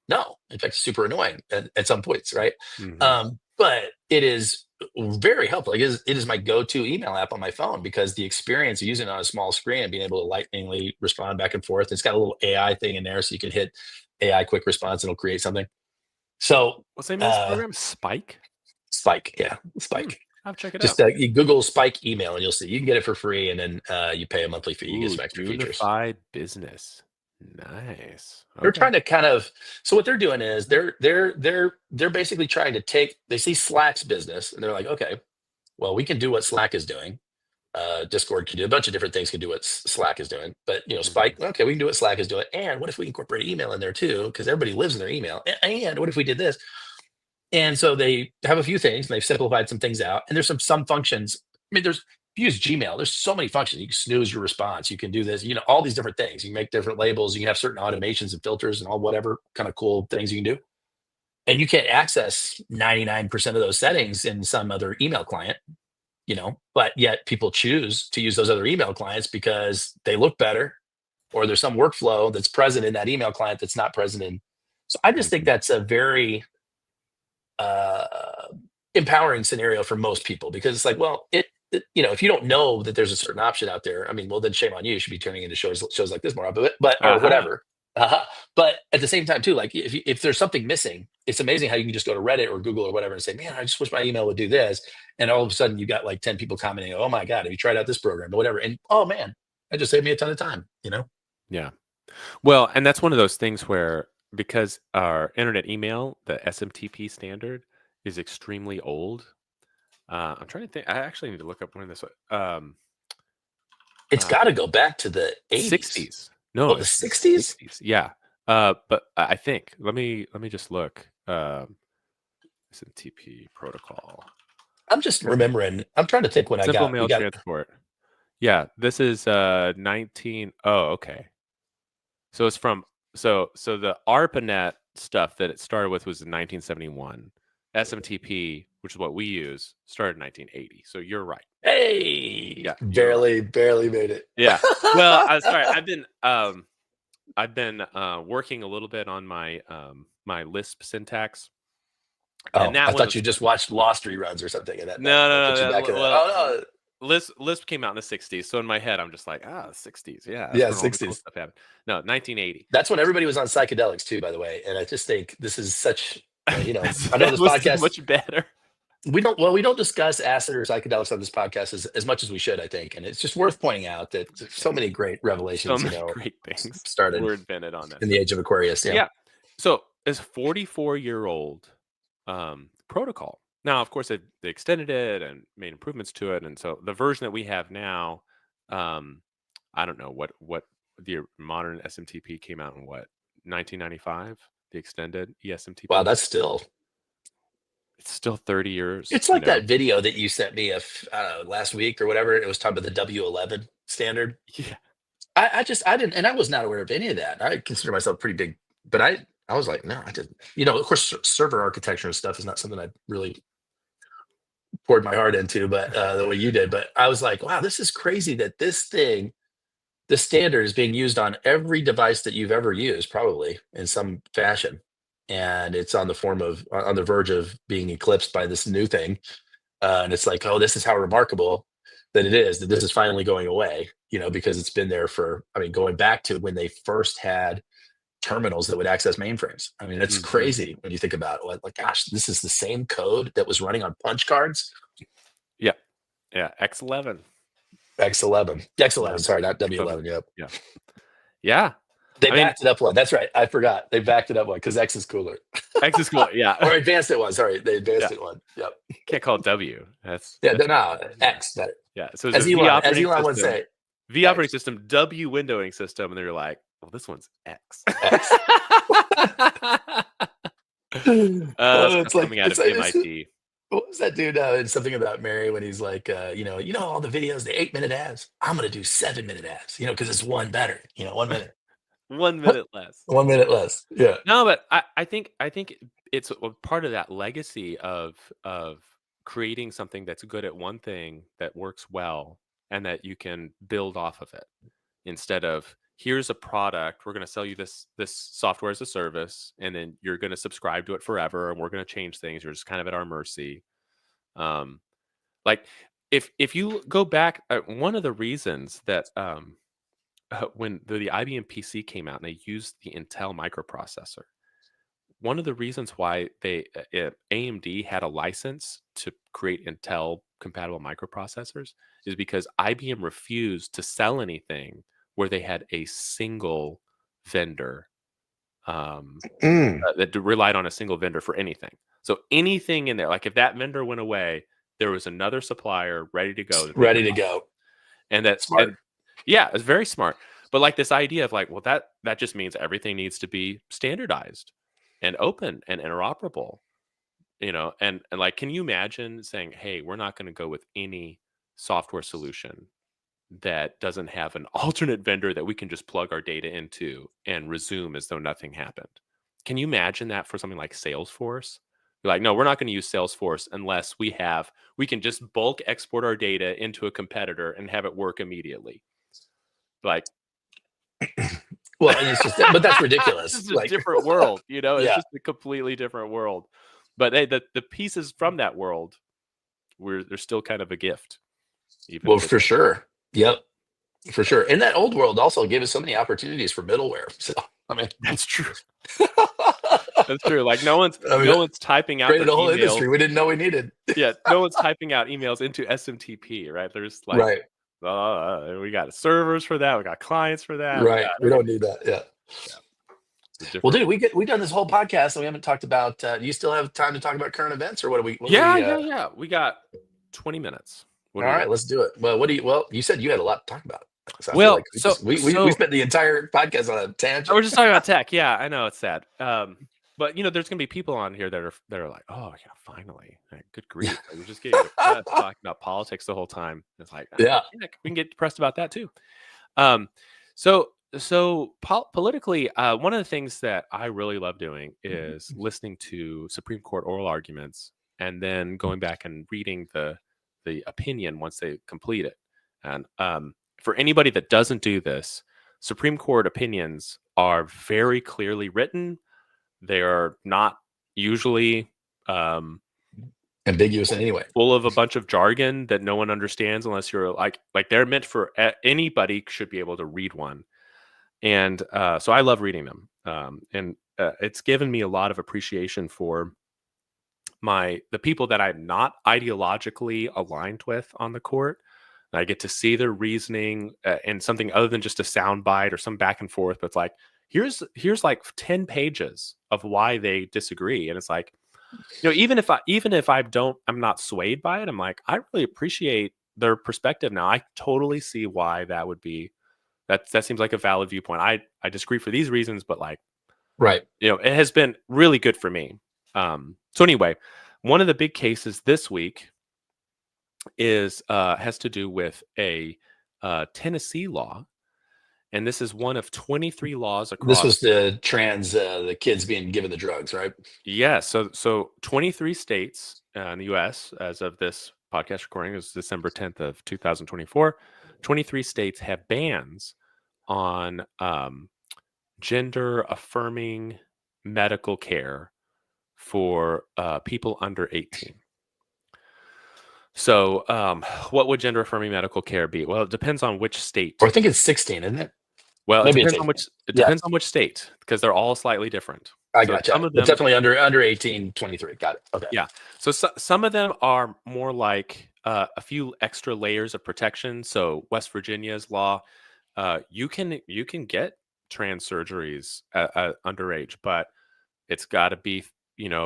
No. In fact, it's super annoying at some points, right? Mhm. But it is very helpful. It is my go-to email app on my phone because the experience of using it on a small screen and being able to lightningly respond back and forth. It's got a little AI thing in there, so you can hit AI quick response and it'll create something. So What's the name of this program? Spike? Spike, yeah, Hmm. Spike. I'll check it Just out. you Google Spike email and you'll see you can get it for free, and then you pay a monthly fee. You get Ooh, some extra features. unified business. Nice. They're Okay. trying to kind of, so what they're doing is they're basically trying to take, they see Slack's business and they're like, okay, well, we can do what Slack is doing. Discord can do a bunch of different things, can do what Slack is doing, but Mhm. Spike, okay, we can do what Slack is doing. And what if we incorporate email in there too? Because everybody lives in their email. And what if we did this? And so they have a few things and they've simplified some things out. And there's some functions. I mean, if you use Gmail, there's so many functions. You can snooze your response. You can do this, all these different things. You can make different labels. You can have certain automations and filters and all whatever kind of cool things you can do. And you can't access 99% of those settings in some other email client, but yet people choose to use those other email clients because they look better, or there's some workflow that's present in that email client that's not present in. So I just think Mhm. that's a very uh, empowering scenario for most people, because it's like, well, if you don't know that there's a certain option out there, I mean, well, then shame on you. You should be turning into shows like this more often, but or Uh-huh. whatever. Uh-huh. But at the same time, too, like if there's something missing, it's amazing how you can just go to Reddit or Google or whatever and say, man, I just wish my email would do this, and all of a sudden you got like 10 people commenting, oh my god, have you tried out this program or whatever, and oh man, that just saved me a ton of time. Yeah. Well, and that's one of those things where because our internet email, the SMTP standard, is extremely old. I'm trying to think. I actually need to look up when this. It's Uh, got to go back to the 80s. 60s. No, Oh, the it's the 60s. 60s. Yeah. But I think let me just look. SMTP protocol. I'm just remembering. I'm trying to think when Simple we mail got. transport. Yeah, this is 19. Oh, okay. So it's from so the ARPANET stuff that it started with was in 1971. SMTP, which is what we use, started in 1980. So you're right. Hey, Yeah, you're right. barely made it. Yeah. Well, I'm sorry. I've been working a little bit on my my Lisp syntax, and Oh, I that one thought was you just watched Lost reruns or something, and that no, that no, put you no. back in that. Well, Oh Lisp came out in the 60s, so in my head I'm just like, the 60s. Yeah, no, that's yeah, when all the cool 60s. stuff happened. No, 1980. That's when everybody was on psychedelics too, by the way. And I just think this is such. I know That this was so podcast. much better. We don't discuss acid or psychedelics on this podcast as much as we should, I think, and it's just worth pointing out that there's so many great So revelations, many great things started were invented on in this. the age of Aquarius. Yeah. Yeah. So it's 44-year-old protocol. Now, of course, they extended it and made improvements to it, and so the version that we have now, I don't know what the modern SMTP came out in 1995. The extended Wow, ESMTP. that's still. It's still 30 years. It's like that video that you sent me last week or whatever. It was talking about the W11 standard. Yeah. I didn't, and I was not aware of any of that. I consider myself pretty big, but I was like, no, I didn't. Of course, server architecture and stuff is not something I really poured my heart into, but the way you did. But I was like, wow, this is crazy that the standard is being used on every device that you've ever used, probably in some fashion, and it's on the verge of being eclipsed by this new thing. And it's like, oh, this is how remarkable that it is that this is finally going away. Because it's been there going back to when they first had terminals that would access mainframes. I mean, it's crazy when you think about it. Like, gosh, this is the same code that was running on punch cards. Yeah. X11. X11, sorry, not W11. Yep. Yeah. Yeah. They backed it up one. That's right. I forgot. They backed it up one because X is cooler. X is cool. Yeah. Or advanced it one. Sorry, they advanced it one. Yep. Can't call it W. That's X better. Yeah. So as Elon would say, V operating system, W windowing system, and they're like, well, this one's X. It's like coming out of MIT. What was that dude in Something About Mary when he's like, all the videos, the 8-minute ads. I'm gonna do 7-minute ads, because it's one better. 1 minute. 1 minute less. 1 minute less. Yeah. No, but I think it's a part of that legacy of creating something that's good at one thing that works well and that you can build off of it, instead of, here's a product, we're going to sell you this software as a service, and then you're going to subscribe to it forever, and we're going to change things. You're just kind of at our mercy. Like if you go back, one of the reasons that when the IBM PC came out and they used the Intel microprocessor, one of the reasons why AMD had a license to create Intel compatible microprocessors is because IBM refused to sell anything where they had a single vendor that relied on a single vendor for anything. So anything in there, like if that vendor went away, there was another supplier ready to go. And that's smart. Yeah, it's very smart. But like this idea of like, well, that just means everything needs to be standardized and open and interoperable, and like, can you imagine saying, hey, we're not going to go with any software solution that doesn't have an alternate vendor that we can just plug our data into and resume as though nothing happened? Can you imagine that for something like Salesforce? You're like, no, we're not going to use Salesforce unless we can just bulk export our data into a competitor and have it work immediately. Like, well, and it's just, but that's ridiculous. It's a different world, it's just a completely different world. But the pieces from that world, they're still kind of a gift. For sure. Yep, for sure. And that old world also gave us so many opportunities for middleware. So, I mean, that's true. That's true. Like no one's typing out created a whole industry we didn't know we needed. Yeah, no one's typing out emails into SMTP, right? There's like, we got servers for that, we got clients for that. Right. We don't need that. Yeah. Well, dude, we've done this whole podcast and we haven't talked about. Do you still have time to talk about current events, or what do we? Yeah. We got 20 minutes. All right, let's do it. Well, you said you had a lot to talk about. So we spent the entire podcast on a tangent. We're just talking about tech. Yeah, I know it's sad. But there's gonna be people on here that are like, oh yeah, finally, good grief, we're just getting depressed talking about politics the whole time. It's like, yeah, we can get depressed about that too. So politically, one of the things that I really love doing is listening to Supreme Court oral arguments and then going back and reading the opinion once they complete it. And for anybody that doesn't do this, Supreme Court opinions are very clearly written. They are not usually ambiguous in any way, full of a bunch of jargon that no one understands unless you're like they're meant for anybody should be able to read one. And so I love reading them. And it's given me a lot of appreciation for the people that I'm not ideologically aligned with on the court. I get to see their reasoning and something other than just a sound bite or some back and forth. But it's like, here's like 10 pages of why they disagree. And it's like, even if I'm not swayed by it, I'm like, I really appreciate their perspective now. I totally see why that would be, that seems like a valid viewpoint. I disagree for these reasons, but like, Right. it has been really good for me. So anyway, one of the big cases this week has to do with a Tennessee law, and this is one of 23 laws This across. was the the kids being given the drugs, right? Yeah, so 23 states in the U.S. as of this podcast recording is December 10th of 2024. 23 states have bans on gender affirming medical care for people under 18. So, what would gender affirming medical care be? Well, it depends on which state. Or I think it's 16, isn't it? Well, Maybe it's 18. it Yeah, depends on which state, because they're all slightly different. I So gotcha. some of But them, definitely under 18, 23. Got it. Okay. yeah. So, some of them are more like a few extra layers of protection. So West Virginia's law, you can get trans surgeries underage, but it's got to be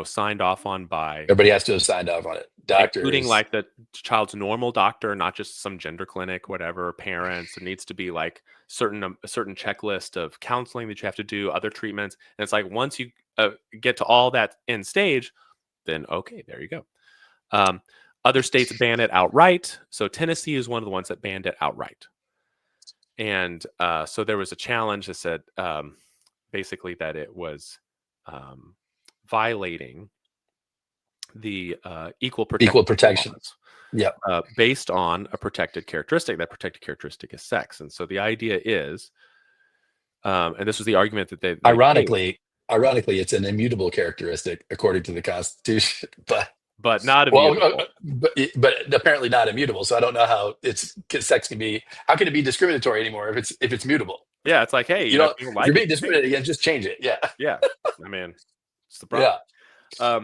signed off on by, Everybody has to have signed off on it. including Doctors. like the child's normal doctor, not just some gender clinic, whatever. Parents, there needs to be like a certain checklist of counseling that you have to do, other treatments, and it's like once you get to all that end stage, then okay, there you go. Um, Other states ban it outright. So Tennessee is one of the ones that banned it outright. And so there was a challenge that said basically that it was violating the equal Equal protection protection. laws Yeah. based on a protected characteristic. That protected characteristic is sex. And so the idea is, and this was the argument that they made, Ironically, it's an immutable characteristic according to the Constitution, but not well, immutable. but apparently not immutable. So I don't know how sex can be. How can it be discriminatory anymore if it's mutable? Yeah, it's like, hey, You if know, you don't if like you're it, being change discriminated it. against, just change it. Yeah, Yeah, I mean, it's the problem. yeah.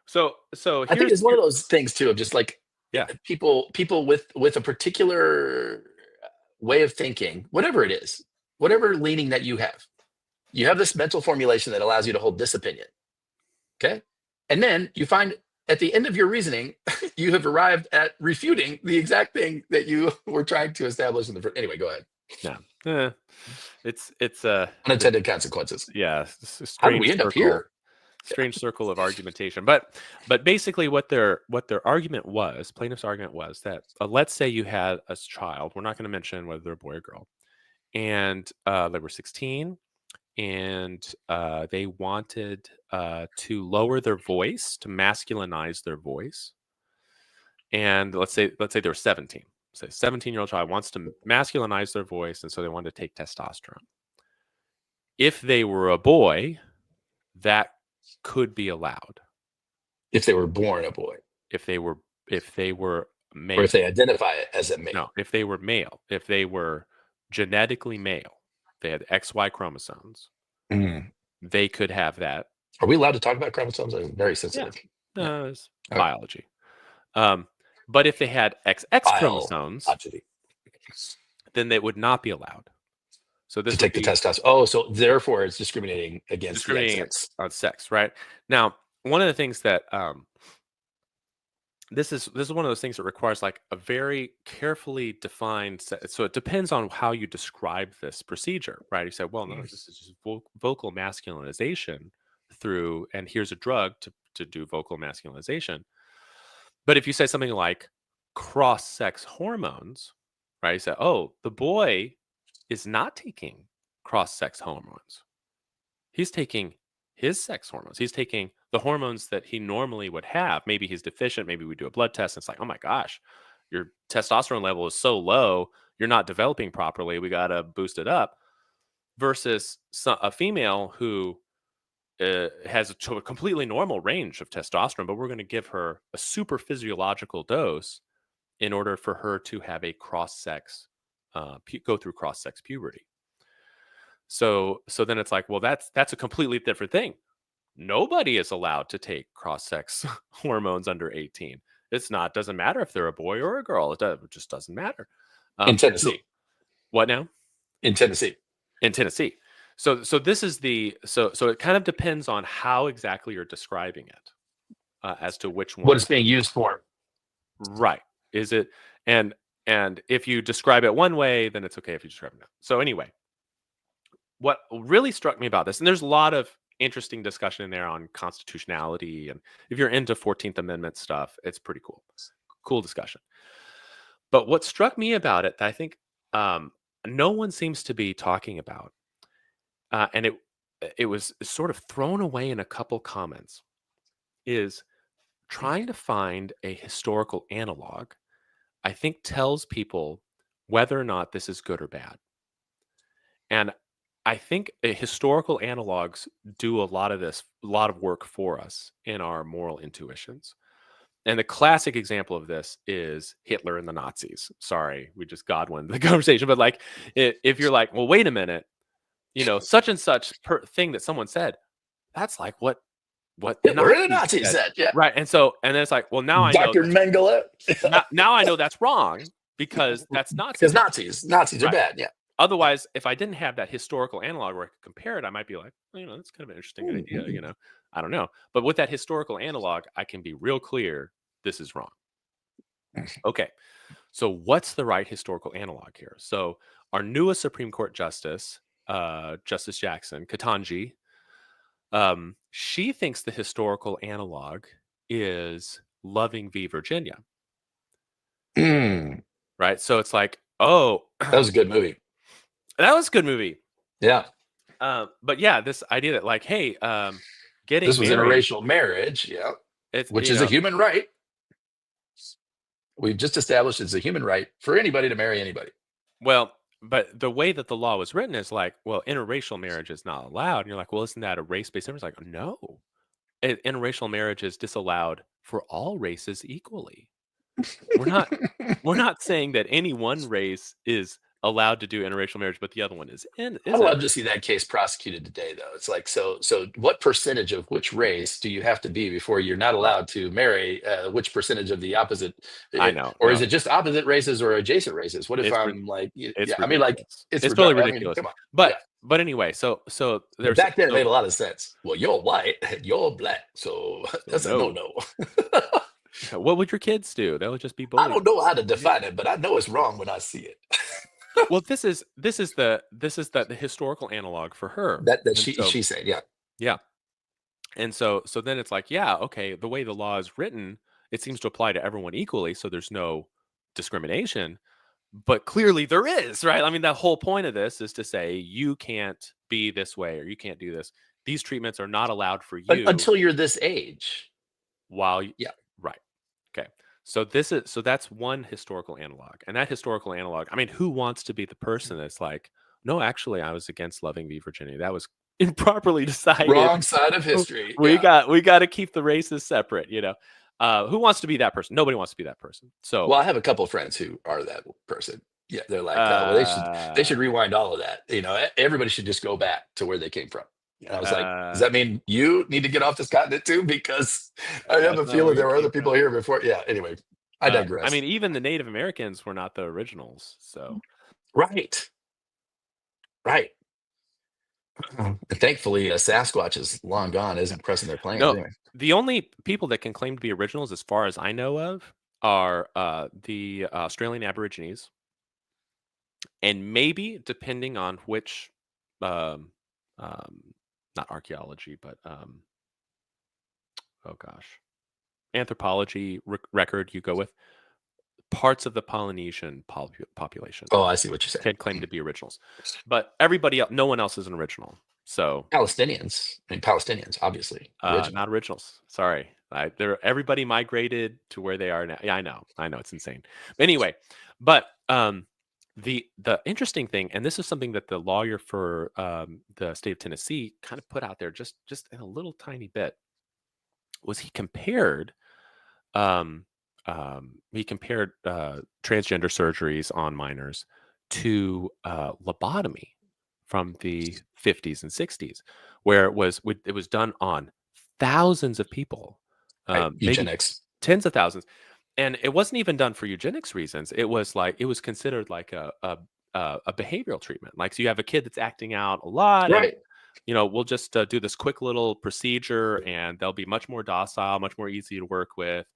So I think here's it's one of those things too of just like yeah. people with a particular way of thinking, whatever it is, whatever leaning that you have this mental formulation that allows you to hold this opinion. Okay, and then you find at the end of your reasoning, you have arrived at refuting the exact thing that you were trying to establish in the first. Anyway, go ahead. Yeah, it's Unintended consequences. yeah, it's a How did we end up here? strange circle of argumentation. But basically, what their argument was, plaintiff's argument was that let's say you had a child. We're not going to mention whether they're a boy or girl, and they were 16, and they wanted to lower their voice, to masculinize their voice. And let's say they were 17. Say 17-year-old child wants to masculinize their voice, and so they wanted to take testosterone. If they were a boy, that could be allowed. If they were born a boy, If they were male, or if they identify it as a male. no, if they were male, if they were genetically male, they had XY chromosomes, Mm. they could have that. Are we allowed to talk about chromosomes? I'm very sensitive. No, it's Okay. biology. But if they had XX chromosomes, Biology. then they would not be allowed. So this To would take the be testosterone. Oh, so therefore it's discriminating against the discriminating XX. on sex, right? Now, one of the things that this is one of those things that requires like a very carefully defined set. So it depends on how you describe this procedure, right? You say, well, no, this is just vocal masculinization through, and here's a drug to do vocal masculinization. But if you say something like cross-sex hormones, right? You say, oh, the boy is not taking cross-sex hormones. He's taking his sex hormones. He's taking the hormones that he normally would have. Maybe he's deficient. Maybe we do a blood test. And it's like, oh my gosh, your testosterone level is so low. You're not developing properly. We got to boost it up. Versus a female who has a completely normal range of testosterone, but we're going to give her a super physiological dose in order for her to have a cross-sex, go through cross-sex puberty. So then it's like, well, that's a completely different thing. nobody is allowed to take cross-sex hormones under 18. Doesn't matter if they're a boy or a girl. It just doesn't matter. In And so Tennessee. what now? In Tennessee. In Tennessee. So this is so it kind of depends on how exactly you're describing it, as to which one. What it's being used for. Right. Is it and if you describe it one way, then it's okay if you describe it. So anyway, what really struck me about this, and there's a lot of interesting discussion in there on constitutionality, and if you're into 14th Amendment stuff, it's pretty cool. Cool discussion. But what struck me about it that I think no one seems to be talking about, and it was sort of thrown away in a couple comments, is trying to find a historical analog, I think tells people whether or not this is good or bad. And I think historical analogs do a lot of work for us in our moral intuitions. And the classic example of this is Hitler and the Nazis. Sorry, we just Godwin the conversation, but like, if you're like, well, wait a minute, such and such thing that someone said, that's like what the Nazis said, yeah, right. And then it's like, well, now I know Dr. Mengele. now I know that's wrong because that's Nazi. Because Nazis are bad, yeah. Otherwise, if I didn't have that historical analog where I could compare it, I might be like, that's kind of an interesting idea. I don't know. But with that historical analog, I can be real clear this is wrong. Okay. So what's the right historical analog here? So our newest Supreme Court Justice, Justice Jackson, Ketanji, she thinks the historical analog is Loving v. Virginia. Right? So it's like, oh. That was a good movie. That was a good movie. Yeah. But yeah, this idea that like, hey, getting this was married, interracial marriage, yeah, which is a human right. We've just established it's a human right for anybody to marry anybody. Well, but the way that the law was written is like, well, interracial marriage is not allowed. And you're like, well, isn't that a race-based difference? Like, no, interracial marriage is disallowed for all races equally. We're not saying that any one race is allowed to do interracial marriage, but the other one is in. I'd love to see that case prosecuted today, though. It's like, so what percentage of which race do you have to be before you're not allowed to marry which percentage of the opposite? I know. Or is it just opposite races or adjacent races? What if I'm like, I mean, like, it's totally ridiculous. I mean, come on. But anyway, so there's back then it made a lot of sense. Well, you're white and you're black, so that's a no. What would your kids do? They'll just be bullied. I don't know how to define it, but I know it's wrong when I see it. Well, this is the historical analog for her that she said, yeah. And so then it's like, yeah, okay, the way the law is written, it seems to apply to everyone equally, so there's no discrimination, but clearly there is, right? I mean, the whole point of this is to say you can't be this way or you can't do this. These treatments are not allowed for you until you're this age. Right. Okay. So that's one historical analog. And that historical analog, I mean, who wants to be the person that's like, no, actually, I was against Loving v. Virginia. That was improperly decided. Wrong side of history. We got to keep the races separate, Who wants to be that person? Nobody wants to be that person. So, well, I have a couple of friends who are that person. Yeah, they're like, well, they should rewind all of that. Everybody should just go back to where they came from. And I was like, does that mean you need to get off this continent too? Because I have a feeling there were other people here before. Yeah. Anyway, I digress. I mean, even the Native Americans were not the originals. So, right. And thankfully, Sasquatch is long gone, isn't pressing their plans. No, anyway. The only people that can claim to be originals, as far as I know of, are the Australian Aborigines, and maybe depending on which, not archaeology, but anthropology record you go with, parts of the Polynesian population. Oh, I see what you're saying. Can claim to be originals, but everybody else, no one else is an original. So Palestinians, obviously, not originals. Sorry, everybody migrated to where they are now. Yeah, I know, it's insane. Anyway, but the interesting thing, and this is something that the lawyer for the state of Tennessee kind of put out there, just in a little tiny bit, was he compared transgender surgeries on minors to lobotomy from the 50s and 60s, where it was done on thousands of people, Right. maybe Eugenics. tens of thousands. And it wasn't even done for eugenics reasons. It was like it was considered like a behavioral treatment. Like, so you have a kid that's acting out a lot, and Right. we'll just do this quick little procedure, and they'll be much more docile, much more easy to work with.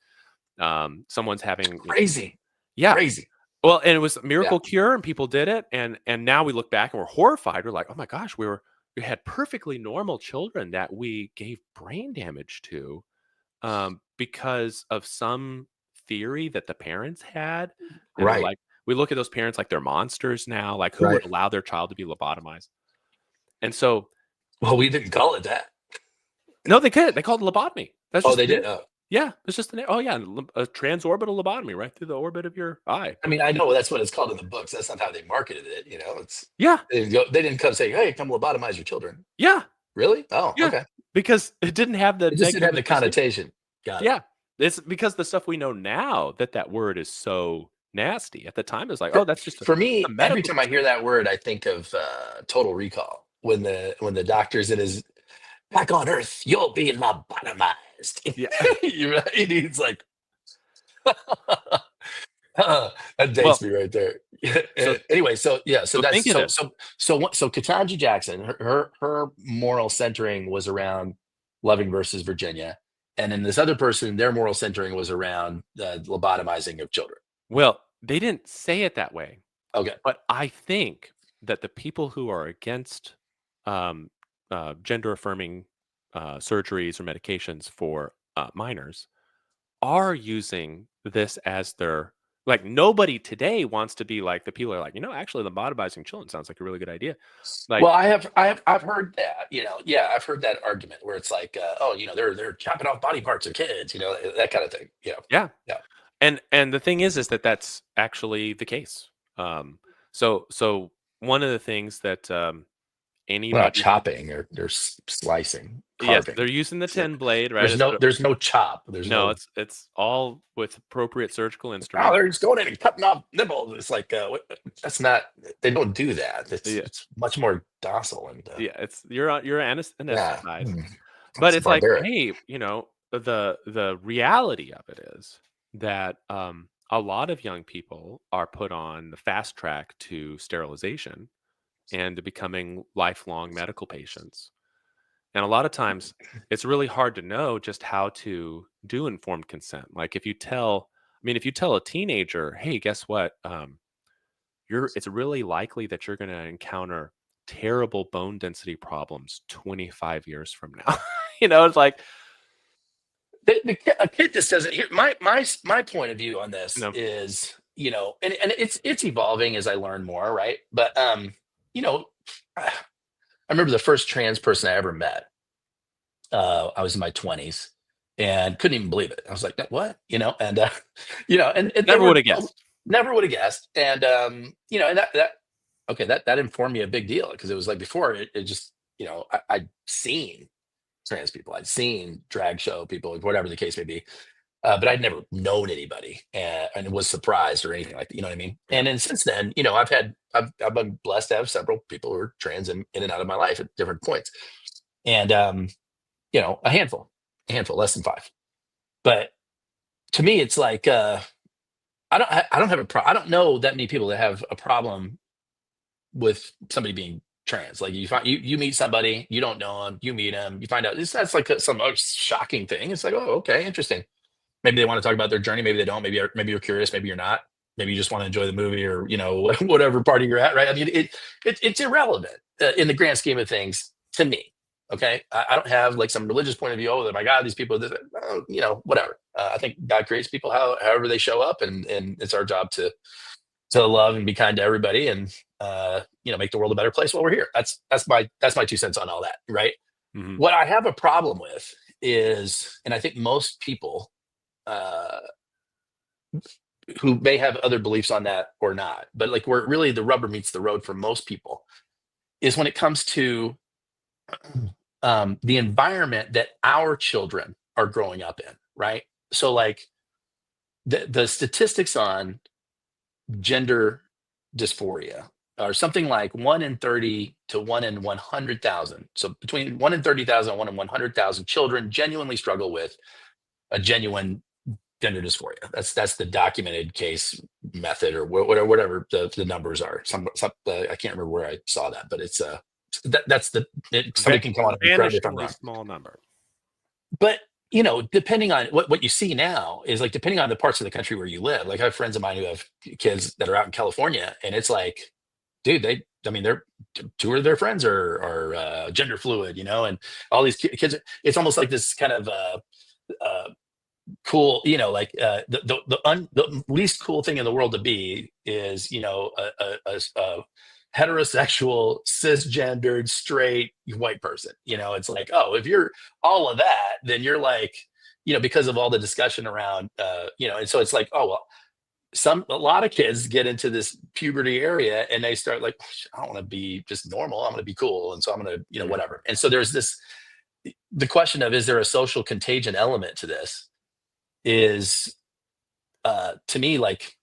Someone's having, Crazy. yeah. Crazy. Well, and it was a Yeah. miracle cure, and people did it, and now we look back and we're horrified. We're like, oh my gosh, we had perfectly normal children that we gave brain damage to, because of some theory that the parents had, and we're Right. like, we look at those parents like they're monsters now. Like, who Right. would allow their child to be lobotomized? And so, Well, we didn't call it that. no, they could. They called it lobotomy. That's Oh, just they the did. name. Oh. Yeah, it's just the name. Oh yeah, a transorbital lobotomy right through the orbit of your eye. I mean, I know that's what it's called in the books. That's not how they marketed it. It's Yeah, they didn't come say, "Hey, come lobotomize your children." yeah, Really? Oh, yeah. okay. Because it didn't have the It just didn't have negative the association. connotation. Got it. Yeah. It's because the stuff we know now that word is so nasty. At the time, it's like, For oh, that's just for a me, every medical time I hear procedure. that word, I think of Total Recall when the doctor's in his back on Earth, you'll be lobotomized. Yeah. You're right. He's like, that Well, dates me right there. so Anyway, so yeah, so that's think of so this. so so what so Ketanji Jackson, her moral centering was around loving versus Virginia, and then this other person, their moral centering was around lobotomizing of children. Well, they didn't say it that way, Okay, but I think that the people who are against um, gender affirming surgeries or medications for minors are using this as their, like, nobody today wants to be like the people are like, actually lobotomizing children sounds like a really good idea. Like, well, I've heard that, yeah, I've heard that argument where it's like, oh, they're chopping off body parts of kids, that kind of thing. Yeah, yeah. yeah. And the thing is that that's actually the case. So one of the things that Well, not anybody who, chopping, they're slicing, yes, carving. they're using the Yeah. 10 blade, right? There's no there's no chop. There's No, no. it's all with appropriate surgical Oh, instruments. they're just going in and cutting off nipples. It's like, that's not. They don't do that. It's Yeah, it's much more docile and yeah, it's you're yeah, anesthetized. But it's it's like, barbaric. hey, the reality of it is that a lot of young people are put on the fast track to sterilization and to becoming lifelong medical patients. And a lot of times it's really hard to know just how to do informed consent. Like, if you tell a teenager, hey, guess what? It's really likely that you're going to encounter terrible bone density problems 25 years from now. It's like, A kid just doesn't hear my point of view on this no, is, and it's evolving as I learn more, right? But you know, I remember the first trans person I ever met. I was in my 20s and couldn't even believe it. I was like, what? And and they never would were have guessed. never would have guessed. And and that okay, that informed me a big deal because it was like before it just, I'd seen trans people, I'd seen drag show people, whatever the case may be. But I'd never known anybody and was surprised or anything like that. You know what I mean? Yeah. And then since then, I've been blessed to have several people who are trans in and out of my life at different points. And a handful, less than five. But to me, it's like, I don't have I don't know that many people that have a problem with somebody being trans. Like you meet somebody, you don't know them, you meet them, you find out that's like some shocking thing. It's like, oh, okay, interesting. Maybe they want to talk about their journey, maybe they don't. Maybe you're curious, maybe you're not. Maybe you just want to enjoy the movie or whatever party you're at, right? I mean, it's irrelevant in the grand scheme of things to me. Okay, I don't have like some religious point of view. Oh, my God, these people, whatever. I think God creates people however they show up, and it's our job to love and be kind to everybody, and make the world a better place while we're here. That's my 2 cents on all that, right? Hmm. What I have a problem with is, and I think most people uh, who may have other beliefs on that or not, but like where really the rubber meets the road for most people is when it comes to the environment that our children are growing up in, right? So like the statistics on gender dysphoria or something like 1 in 30 to 1 in 100,000. So between 1 in 30,000 and 1 in 100,000 children genuinely struggle with a genuine gender dysphoria. That's the documented case method, or whatever the numbers are. I can't remember where I saw that, but it's that's the somebody can come on and correct me if I'm Vanishingly wrong. small number. But depending on what you see now is like, depending on the parts of the country where you live. Like, I have friends of mine who have kids that are out in California, and it's like, dude, I mean, they're two of their friends are gender fluid, and all these kids. It's almost like this kind of uh, cool, like the least cool thing in the world to be is a heterosexual, cisgendered, straight white person. It's like, oh, if you're all of that, then you're like, because of all the discussion around, and so it's like, oh well, a lot of kids get into this puberty area and they start like, I don't want to be just normal, I'm going to be cool, and so I'm going to, Mhm. whatever. And so there's the question of, is there a social contagion element to this, is to me, like,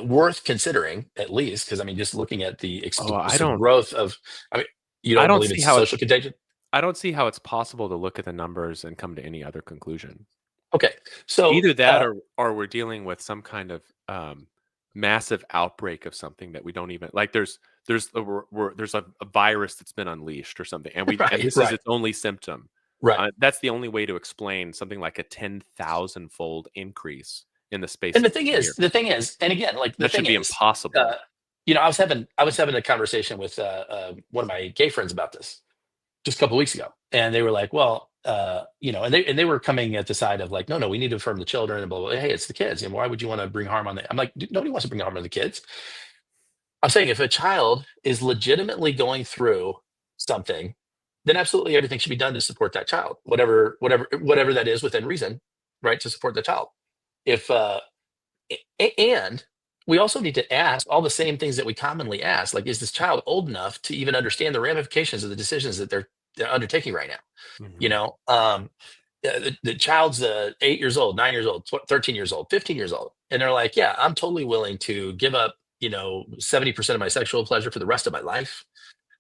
worth considering, at least, because I mean, just looking at the Oh, explosive growth of, I mean, you I don't don't believe see it's how it's social contagion? I don't see how it's possible to look at the numbers and come to any other conclusion. Okay, so Either that, or we're dealing with some kind of massive outbreak of something that we don't even like. There's a virus that's been unleashed or something, and right, this is right, its only symptom. right. That's the only way to explain something like a 10,000 fold increase in the space And of a year. the thing is, and again, like, the That should thing be is, impossible. uh, I was having a conversation with one of my gay friends about this just a couple weeks ago, and they were like, well, and they were coming at the side of like, no, we need to affirm the children, and blah blah. Hey, it's the kids, and why would you want to bring harm on the? I'm like, dude, nobody wants to bring harm on the kids. I'm saying, if a child is legitimately going through something, then absolutely everything should be done to support that child, whatever that is, within reason, right, to support the child. If and we also need to ask all the same things that we commonly ask, like, is this child old enough to even understand the ramifications of the decisions that they're undertaking right now? You Mhm. know, the child's 8 years old, 9 years old, 13 years old, 15 years old, and they're like, yeah, I'm totally willing to give up, 70% of my sexual pleasure for the rest of my life.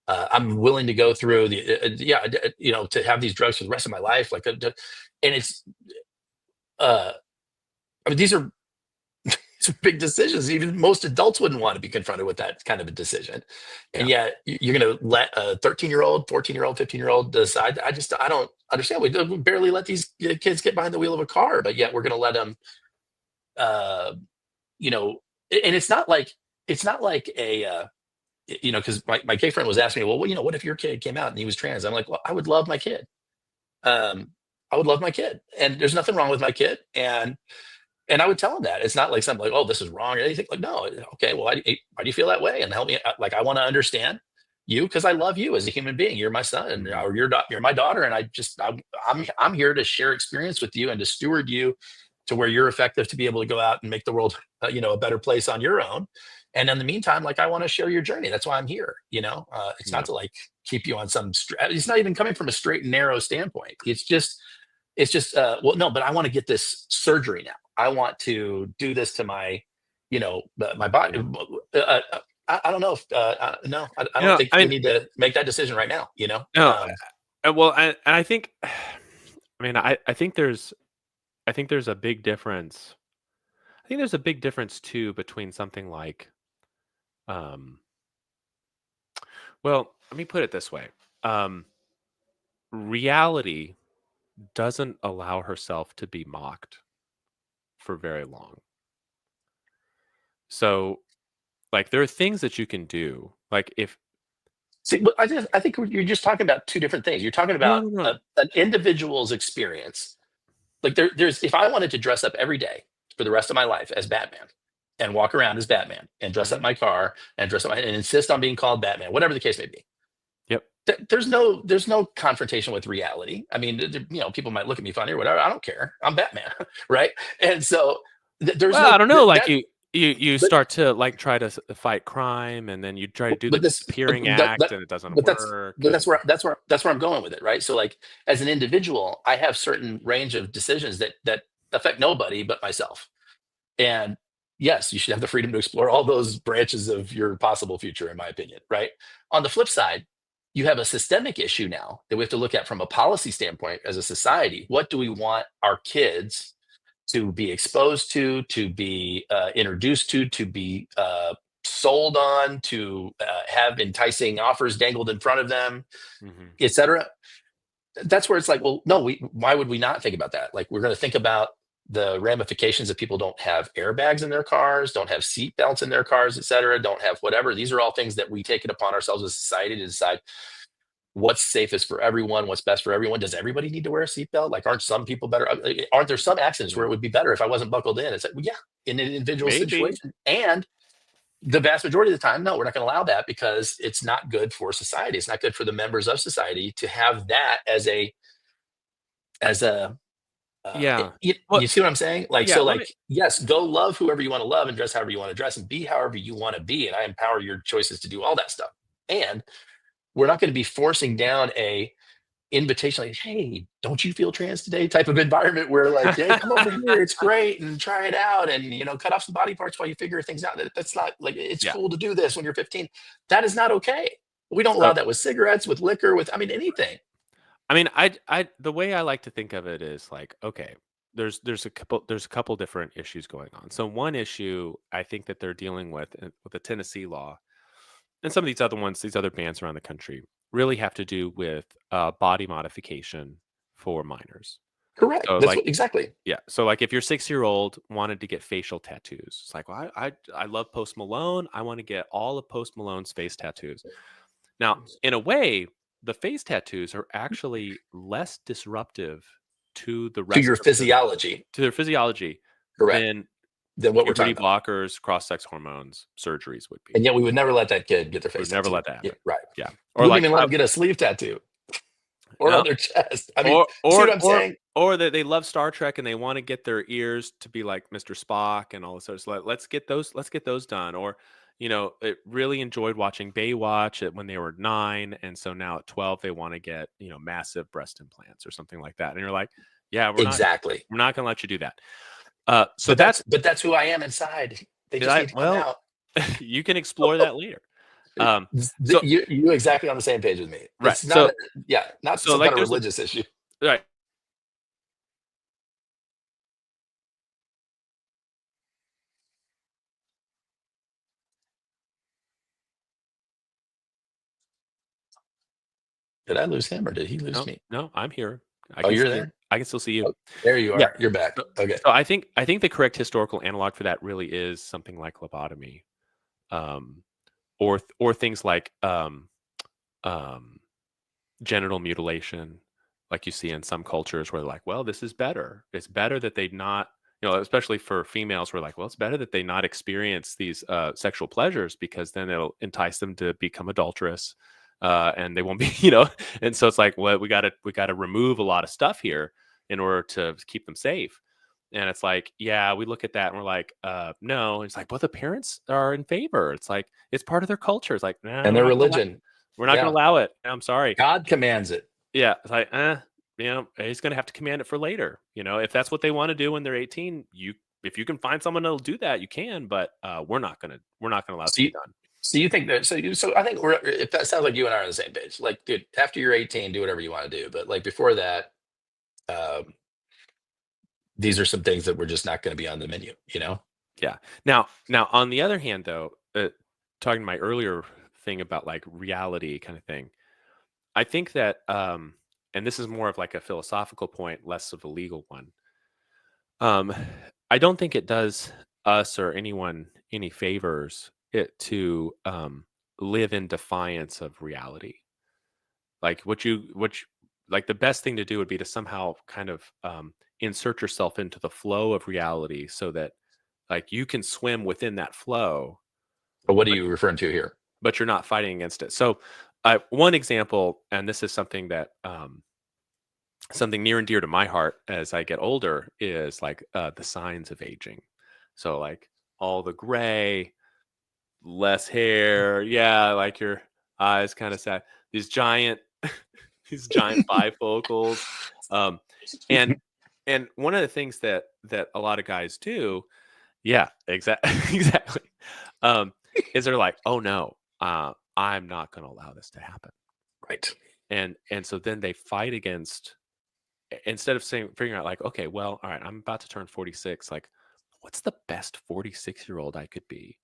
I'm willing to go through to have these drugs for the rest of my life. Like, and it's, uh, I mean, these are big decisions. Even most adults wouldn't want to be confronted with that kind of a decision. And Yeah. yet you're going to let a 13-year-old, 14-year-old, 15-year-old decide. I don't understand. We barely let these kids get behind the wheel of a car, but yet we're going to let them, uh, you know, and it's not like a, because my gay friend was asking me, well, what if your kid came out and he was trans? I'm like, well, I would love my kid. Um, I would love my kid, and there's nothing wrong with my kid. And I would tell him that. It's not like something like, oh, this is wrong or anything. Like, no, okay, well, why do you feel that way? And help me. Like, I want to understand you, because I love you as a human being. You're my son, Mhm. or you're my daughter, and I'm here to share experience with you and to steward you to where you're effective to be able to go out and make the world, a better place on your own. And in the meantime, like, I want to share your journey. That's why I'm here. It's not Yeah. to like keep you on some. It's not even coming from a straight and narrow standpoint. It's just well, no, but I want to get this surgery now. I want to do this to my, my body. Yeah. I don't know if no, I You don't know, think I we mean, need to make that decision right now. no, well, and I think, I mean, I think there's a big difference. I think there's a big difference too between something like, um, well, let me put it this way. Um, Reality doesn't allow herself to be mocked for very long. So, like, there are things that you can do. Like, if See, but I think you're just talking about two different things. You're talking no, about no, no, an individual's experience. Like, there's if I wanted to dress up every day for the rest of my life as Batman, and walk around as Batman, and dress up mhm, my car, and and insist on being called Batman, whatever the case may be. yep. There's no confrontation with reality. I mean, people might look at me funny or whatever. I don't care. I'm Batman, right? And so there's Well, no I don't know. Like, that. you But start to like try to fight crime, and then you try to do the but this disappearing that, act, that and it doesn't but that's work. but that's And where I'm going with it, right? So, like, as an individual, I have certain range of decisions that affect nobody but myself. And yes, you should have the freedom to explore all those branches of your possible future, in my opinion, right? On the flip side, you have a systemic issue now that we have to look at from a policy standpoint as a society. What do we want our kids to be exposed to be introduced to be sold on, to have enticing offers dangled in front of them, Hmm. etc.? That's where it's like, well, no, why would we not think about that? Like, we're going to think about the ramifications of people don't have airbags in their cars, don't have seat belts in their cars, etc., don't have whatever. These are all things that we take it upon ourselves as a society to decide what's safest for everyone, what's best for everyone. Does everybody need to wear a seatbelt? Like, aren't some people better? Aren't there some accidents where Yeah. it would be better if I wasn't buckled in? It's like, well, yeah, in an individual Maybe. situation. And the vast majority of the time, no, we're not going to allow that because it's not good for society. It's not good for the members of society to have that as a Yeah. you see what I'm saying? Like, Yeah. so, Let me. like, yes, go love whoever you want to love and dress however you want to dress and be however you want to be. And I empower your choices to do all that stuff. And we're not going to be forcing down a invitation like, hey, don't you feel trans today type of environment where, like, hey, come over here, it's great, and try it out, and cut off some body parts while you figure things out. That's not like, it's Yeah. cool to do this when you're 15. That is not okay. We don't allow So, that with cigarettes, with liquor, with, I mean, anything. I mean, the way I like to think of it is like, okay, there's a couple different issues going on. So one issue I think that they're dealing with the Tennessee law, and some of these other ones, these other bans around the country, really have to do with body modification for minors. Correct. So That's like, what, exactly. yeah, so like if your 6-year old wanted to get facial tattoos, it's like, well, I love Post Malone. I want to get all of Post Malone's face tattoos. Now, in a way, the face tattoos are actually less disruptive to the To rest your of the physiology. to their physiology Correct. than Than what we're puberty talking about. blockers, cross-sex hormones, surgeries would be. And yet we would never let that kid get their We face would never tattooed. let that Yeah, happen. right. Yeah. We Or wouldn't like even let them get a sleeve tattoo or on no, their chest. I mean, or see what or I'm or saying? or that they love Star Trek and they want to get their ears to be like Mr. Spock and all this sort of stuff. Let's get those done. Or it really enjoyed watching Baywatch when they were 9, and so now at 12 they want to get massive breast implants or something like that. And you're like, yeah, Exactly. we're not going to let you do that. So But that's that's who I am inside. They just I need to come well, out. you can explore that later. So You exactly on the same page with me. right, It's not yeah, not so some like kind of there's a religious issue. right. Did I lose him or did he lose No, me? no, I'm here. I Oh, can you're see you. there? I can still see you. Oh, there you Yeah. are. You're back. So, Okay. so I think the correct historical analog for that really is something like lobotomy, um, or things like um, genital mutilation, like you see in some cultures where they're like, well, this is better. It's better that they not, especially for females, we're like, well, it's better that they not experience these sexual pleasures because then it'll entice them to become adulterous, and they won't be, And so it's like, well, we gotta remove a lot of stuff here in order to keep them safe. And it's like, yeah, we look at that and we're like, no. It's like, well, the parents are in favor. It's like it's part of their culture. It's like, no, And we're their not gonna religion. we're not going Yeah. to allow it. I'm sorry. God commands it. Yeah. It's like, he's going to have to command it for later. If that's what they want to do when they're 18, if you can find someone that'll do that, you can, but we're not going to allow it to So be you, done. so you think that so I think if that sounds like you and I are on the same page. Like, dude, after you're 18, do whatever you want to do. But like before that, um, these are some things that we're just not going to be on the menu, you know? Yeah. Now on the other hand, though, talking to my earlier thing about like reality kind of thing, I think that, and this is more of like a philosophical point, less of a legal one. Um, I don't think it does us or anyone any favors to live in defiance of reality. Like like the best thing to do would be to somehow kind of insert yourself into the flow of reality so that like you can swim within that flow, But what are but you referring to here? you're not fighting against it. So one example, and this is something that something near and dear to my heart as I get older, is like the signs of aging. So like all the gray, less hair, yeah, like your eyes kind of sad. These giant, these giant bifocals, um, and and one of the things that a lot of guys do Yeah, exactly. Exactly. Um, is they're like, oh no, I'm not going to allow this to happen. Right. And so then they fight against, instead of saying, figuring out like, okay, well, all right, I'm about to turn 46. Like, what's the best 46-year-old I could be?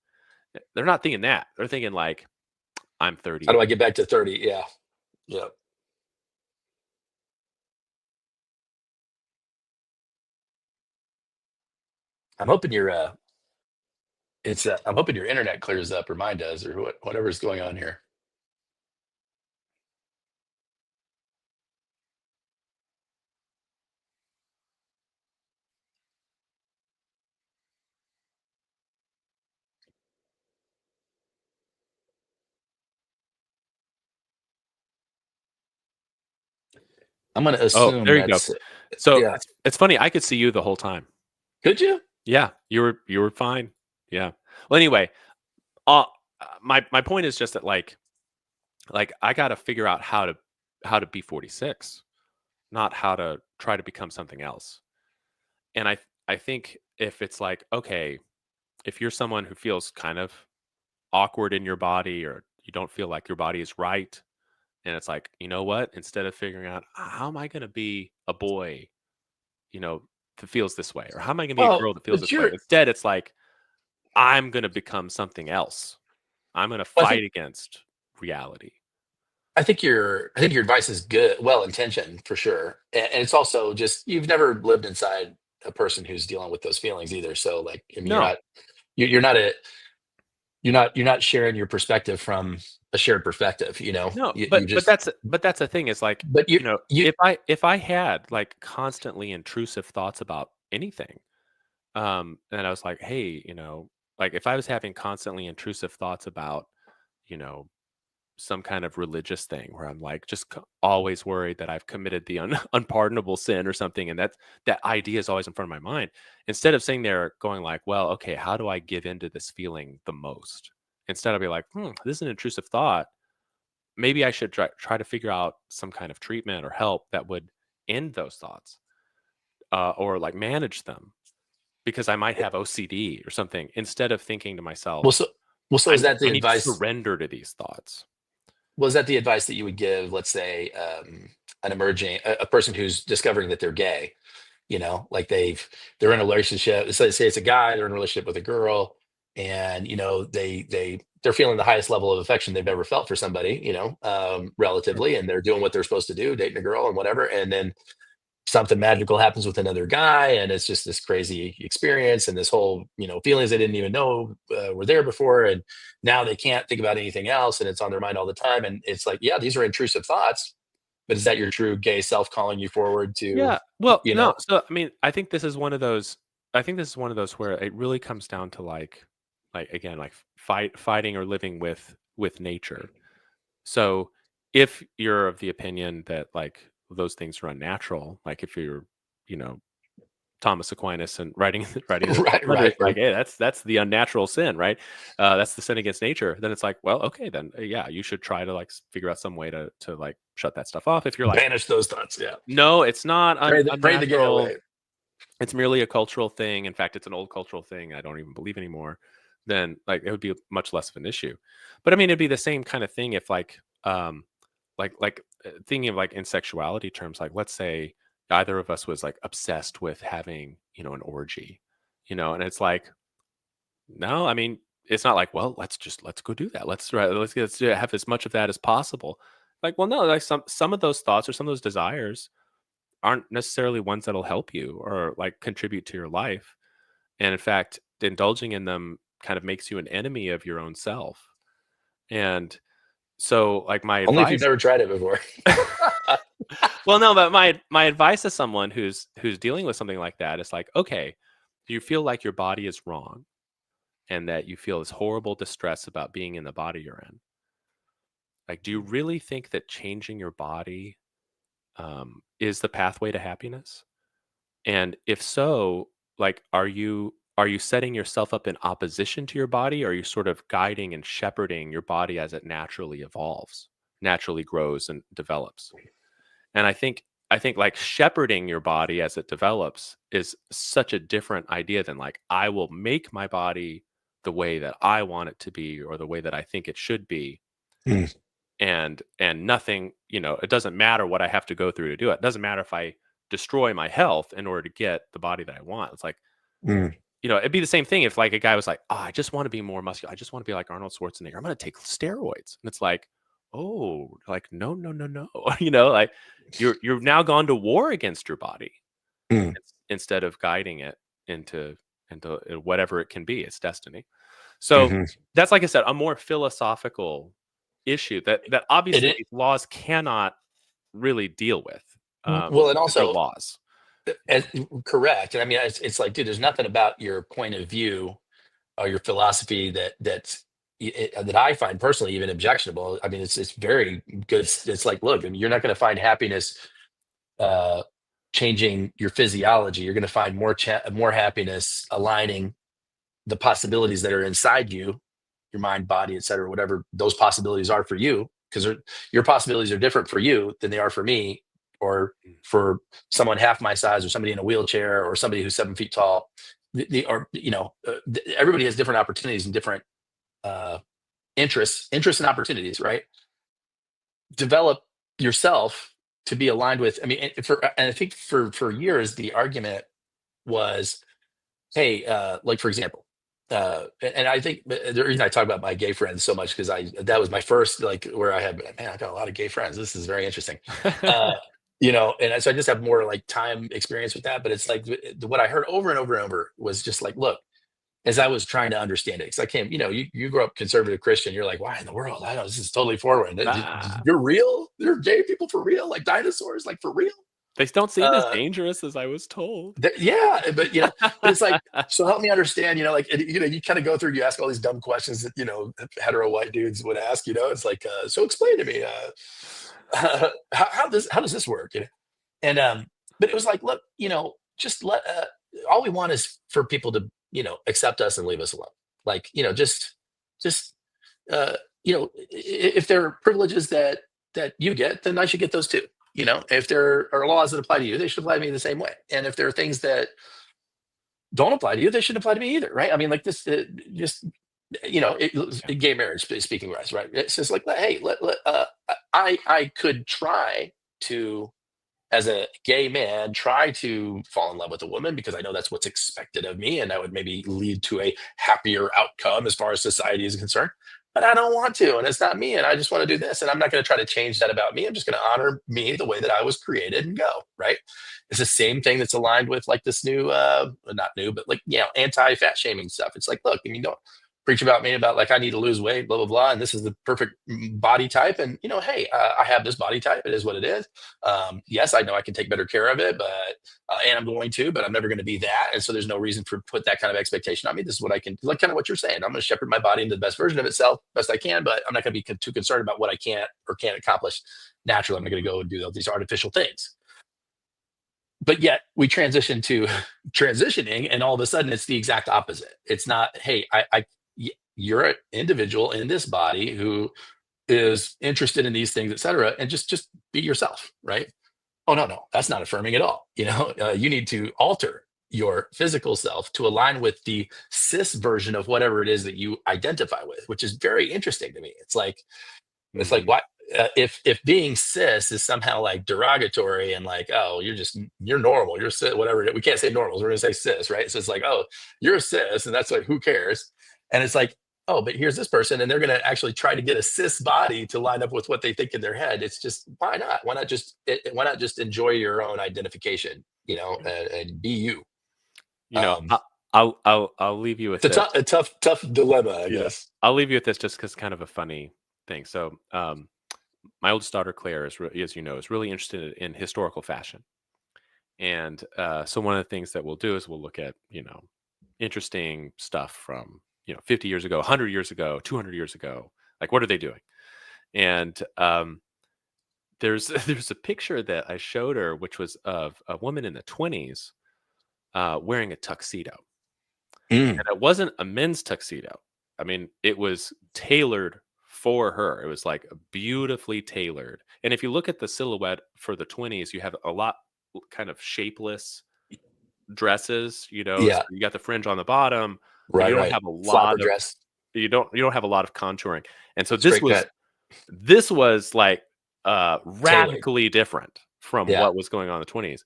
They're not thinking that. They're thinking like, I'm How do I 38. get back to 30? Yeah. Yeah. I'm hoping your I'm hoping your internet clears up or mine does or whatever's going on here. I'm going to Oh, assume there you go. that's So yeah. it's funny. I could see you the whole time. Could you? Yeah, you were fine. Yeah. Well, anyway, my point is just that like I got to figure out how to be 46, not how to try to become something else. And I think if it's like, okay, if you're someone who feels kind of awkward in your body, or you don't feel like your body is right, and it's like, you know what, instead of figuring out, how am I going to be a boy, you know, that feels this way, or how am I going to be a Well, girl that feels but this way, you're instead it's like, I'm going to become something else. I'm going to I fight think against reality. I think your advice is good, well intentioned for sure. And it's also just you've never lived inside a person who's dealing with those feelings either. So like I mean No, you're not a you're not sharing your perspective from a shared perspective, you know. no, You just but that's the thing is like, but you you if I had like constantly intrusive thoughts about anything, and I was like, hey, like if I was having constantly intrusive thoughts about, you know, some kind of religious thing where I'm like just always worried that I've committed the unpardonable sin or something, and that idea is always in front of my mind. Instead of sitting there going like, well, okay, how do I give into this feeling the most? Instead, I'll be like, this is an intrusive thought. Maybe I should try to figure out some kind of treatment or help that would end those thoughts, or like manage them, because I might have OCD or something. Instead of thinking to well myself, so well so is that the I need to advice surrender to these thoughts. was that the advice that you would give, let's say, an emerging a person who's discovering that they're gay? You know, like they're in a relationship. Say it's a guy, they're in a relationship with a girl, and you know they're feeling the highest level of affection they've ever felt for somebody, you know, relatively, and they're doing what they're supposed to do, dating a girl and whatever, and then something magical happens with another guy, and it's just this crazy experience and this whole feelings they didn't even know were there before, and now they can't think about anything else, and it's on their mind all the time, and it's like, yeah, these are intrusive thoughts, but is that your true gay self calling you forward to, Yeah. Well, you no. know? So, I mean, I think this is one of those. I think this is one of those where it really comes down to like again, like fighting or living with nature. So, if you're of the opinion that like those things are unnatural, like if you're, you know, Thomas Aquinas and writing writing the Right, letters right. like, Or hey, that's the unnatural sin, right? That's the sin against nature. Then it's like, well, okay, then yeah, you should try to like figure out some way to like shut that stuff off. If you're like, banish those thoughts. Yeah. no, it's not Pray the gay unnatural. away. It's merely a cultural thing. In fact, it's an old cultural thing I don't even believe anymore. Then like it would be much less of an issue. But I mean, it'd be the same kind of thing if thinking of like in sexuality terms, like let's say either of us was like obsessed with having, an orgy, and it's like, no, I mean, it's not like, well, let's go do that. Have as much of that as possible. Like, well, no, like some of those thoughts or some of those desires aren't necessarily ones that'll help you or like contribute to your life. And in fact, indulging in them kind of makes you an enemy of your own self. And so like my Only if you've advice, never tried it before. well, no, but my advice to someone who's dealing with something like that is like, okay, do you feel like your body is wrong and that you feel this horrible distress about being in the body you're in? Like, do you really think that changing your body is the pathway to happiness? And if so, like, are you setting yourself up in opposition to your body? Or are you sort of guiding and shepherding your body as it naturally evolves, naturally grows and develops? And I think I think like shepherding your body as it develops is such a different idea than like I will make my body the way that I want it to be or the way that I think it should be. Mm, And nothing, it doesn't matter what I have to go through to do it. It doesn't matter if I destroy my health in order to get the body that I want. It's like, mm, it'd be the same thing if like a guy was like, "Oh, I just want to be more muscular. I just want to be like Arnold Schwarzenegger. I'm going to take steroids." And it's like, "Oh, like no, no, no, no." Like you've now gone to war against your body mm, instead of guiding it into whatever it can be, its destiny. So mhm. that's, like I said, a more philosophical issue that It obviously is, these laws cannot really deal with. well, and If they're also, laws. as, correct. And I mean, it's like, dude, there's nothing about your point of view or your philosophy that I find personally even objectionable. I mean, it's very good. It's like, look, I mean, you're not going to find happiness uh, changing your physiology. You're going to find more happiness aligning the possibilities that are inside you, your mind, body, et cetera, whatever those possibilities are for you, because your possibilities are different for you than they are for me, or for someone half my size, or somebody in a wheelchair, or somebody who's 7 feet tall. Everybody has different opportunities and different uh, interests and opportunities, right? Develop yourself to be aligned with. I mean, and I think for years the argument was, hey, like for example, and I think the reason I talk about my gay friends so much, because that was my first, like, where I had, man, I got a lot of gay friends. This is very interesting. Uh, and so I just have more like time experience with that. But it's like what I heard over and over and over was just like, look, as I was trying to understand it, because I came, you grow up conservative Christian, you're like, why in the world? I know this is totally foreign. Ah, You're real? You're gay people for real? Like dinosaurs, like for real? they don't seem as Uh, dangerous as I was told. Yeah, but it's like, so help me understand, like, you kind of go through, you ask all these dumb questions that, hetero white dudes would ask, it's like, so explain to me, how does this work? And, but it was like, look, just all we want is for people to, accept us and leave us alone. Like, just, if there are privileges that you get, then I should get those too. If there are laws that apply to you, they should apply to me the same way. And if there are things that don't apply to you, they shouldn't apply to me either, right? I mean, like this, just Yeah. gay marriage, speaking rights, right? It's just like, hey, I could try to, as a gay man, try to fall in love with a woman because I know that's what's expected of me, and that would maybe lead to a happier outcome as far as society is concerned. But I don't want to, and it's not me, and I just want to do this, and I'm not going to try to change that about me. I'm just going to honor me the way that I was created and go, right? It's the same thing that's aligned with like this new, not new, but like, anti-fat shaming stuff. It's like, look, I mean, don't preach about me about like I need to lose weight, blah blah blah, and this is the perfect body type, and hey, I have this body type. It is what it is. Yes, I know I can take better care of it, but and I'm going to, but I'm never going to be that. And so there's no reason for put that kind of expectation on me. This is what I can, like kind of what you're saying. I'm going to shepherd my body into the best version of itself, best I can, but I'm not going to be too concerned about what I can't or can't accomplish naturally. I'm not going to go and do these artificial things. But yet we transition to transitioning, and all of a sudden it's the exact opposite. It's not, hey, you're an individual in this body who is interested in these things, et cetera, and just be yourself, right? Oh no, that's not affirming at all. You need to alter your physical self to align with the cis version of whatever it is that you identify with, which is very interesting to me. It's like, Mhm. what, if being cis is somehow like derogatory and like, oh, you're normal, you're cis, whatever. We can't say normals, we're gonna say cis, right? So it's like, oh, you're a cis, and that's like, who cares? And it's like, oh, but here's this person, and they're gonna actually try to get a cis body to line up with what they think in their head. It's just, why not? Why not just enjoy your own identification, and be you? You know, Um, I, I'll leave you with it's a this. tough dilemma, I Yeah, guess. I'll leave you with this just because kind of a funny thing. So, my oldest daughter Claire as you know, is really interested in historical fashion, and so one of the things that we'll do is we'll look at interesting stuff from 50 years ago, 100 years ago, 200 years ago. Like, what are they doing? And there's there's a picture that I showed her, which was of a woman in the 20s wearing a tuxedo. Mm, And it wasn't a men's tuxedo. I mean, it was tailored for her. It was like beautifully tailored. And if you look at the silhouette for the 20s, you have a lot kind of shapeless dresses, so Yeah. you got the fringe on the bottom, but you Right. don't Right. have a lot Flapper of dress. you don't have a lot of contouring. And so Straight cut. this was like Tailored. radically different from Yeah. what was going on in the 20s.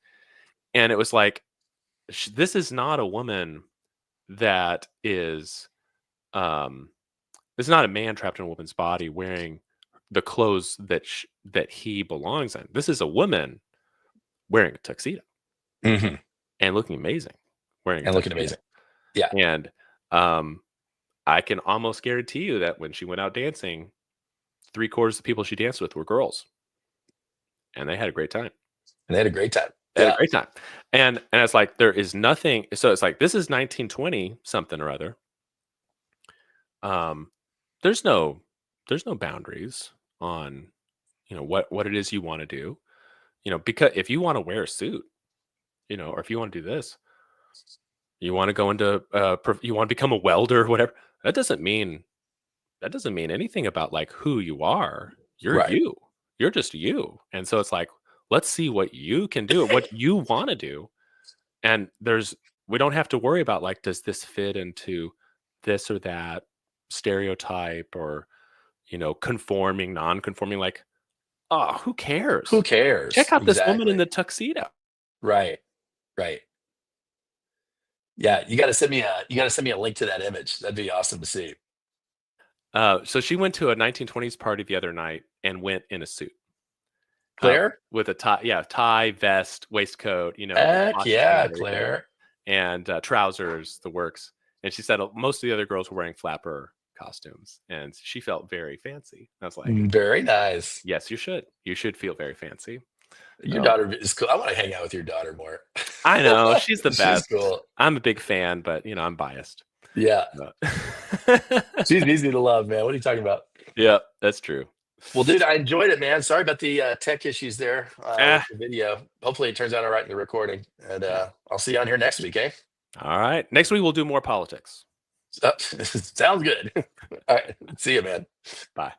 And it was like this is not a woman that is um this is not a man trapped in a woman's body wearing the clothes that he belongs in. This is a woman wearing a tuxedo Hmm. and looking amazing wearing a And looking tuxedo. amazing. Yeah. And um, I can almost guarantee you that when she went out dancing, 3/4 of the people she danced with were girls, and they had a great time. And they had a great time. They had a Yeah. great time, and it's like there is nothing. So it's like this is 1920 something or other. Um, there's no boundaries on what it is you want to do. Because if you want to wear a suit, or if you want to do this, you want to go into you want to become a welder or whatever. That doesn't mean anything about like who you are. You're Right. you. You're just you. And so it's like, let's see what you can do, what you want to do. And we don't have to worry about like, does this fit into this or that stereotype or, conforming, non-conforming, like, oh, who Who cares? cares? Check out this woman in Exactly. the tuxedo. Right. Right. Yeah. You got to send me a link to that image. That'd be awesome to see. So she went to a 1920s party the other night and went in a suit. Claire? With a tie, yeah, tie, vest, waistcoat, Heck costume yeah, and everything, Claire. and trousers, the works. And she said most of the other girls were wearing flapper costumes, and she felt very fancy. I was like, Very nice. yes, you should. You should feel very fancy. Your So daughter is cool. I want to hang out with your daughter more. I know she's the She's best. cool. I'm a big fan, but I'm biased. Yeah. But She's easy to love, man. What are you talking about? yeah, that's true. Well, dude, I enjoyed it, man. Sorry about the tech issues there with Ah, the video. Hopefully, it turns out all right in the recording. And yeah. I'll see you on here next week, eh? All right. Next week we'll do more politics. Sounds good. All right. See you, man. Bye.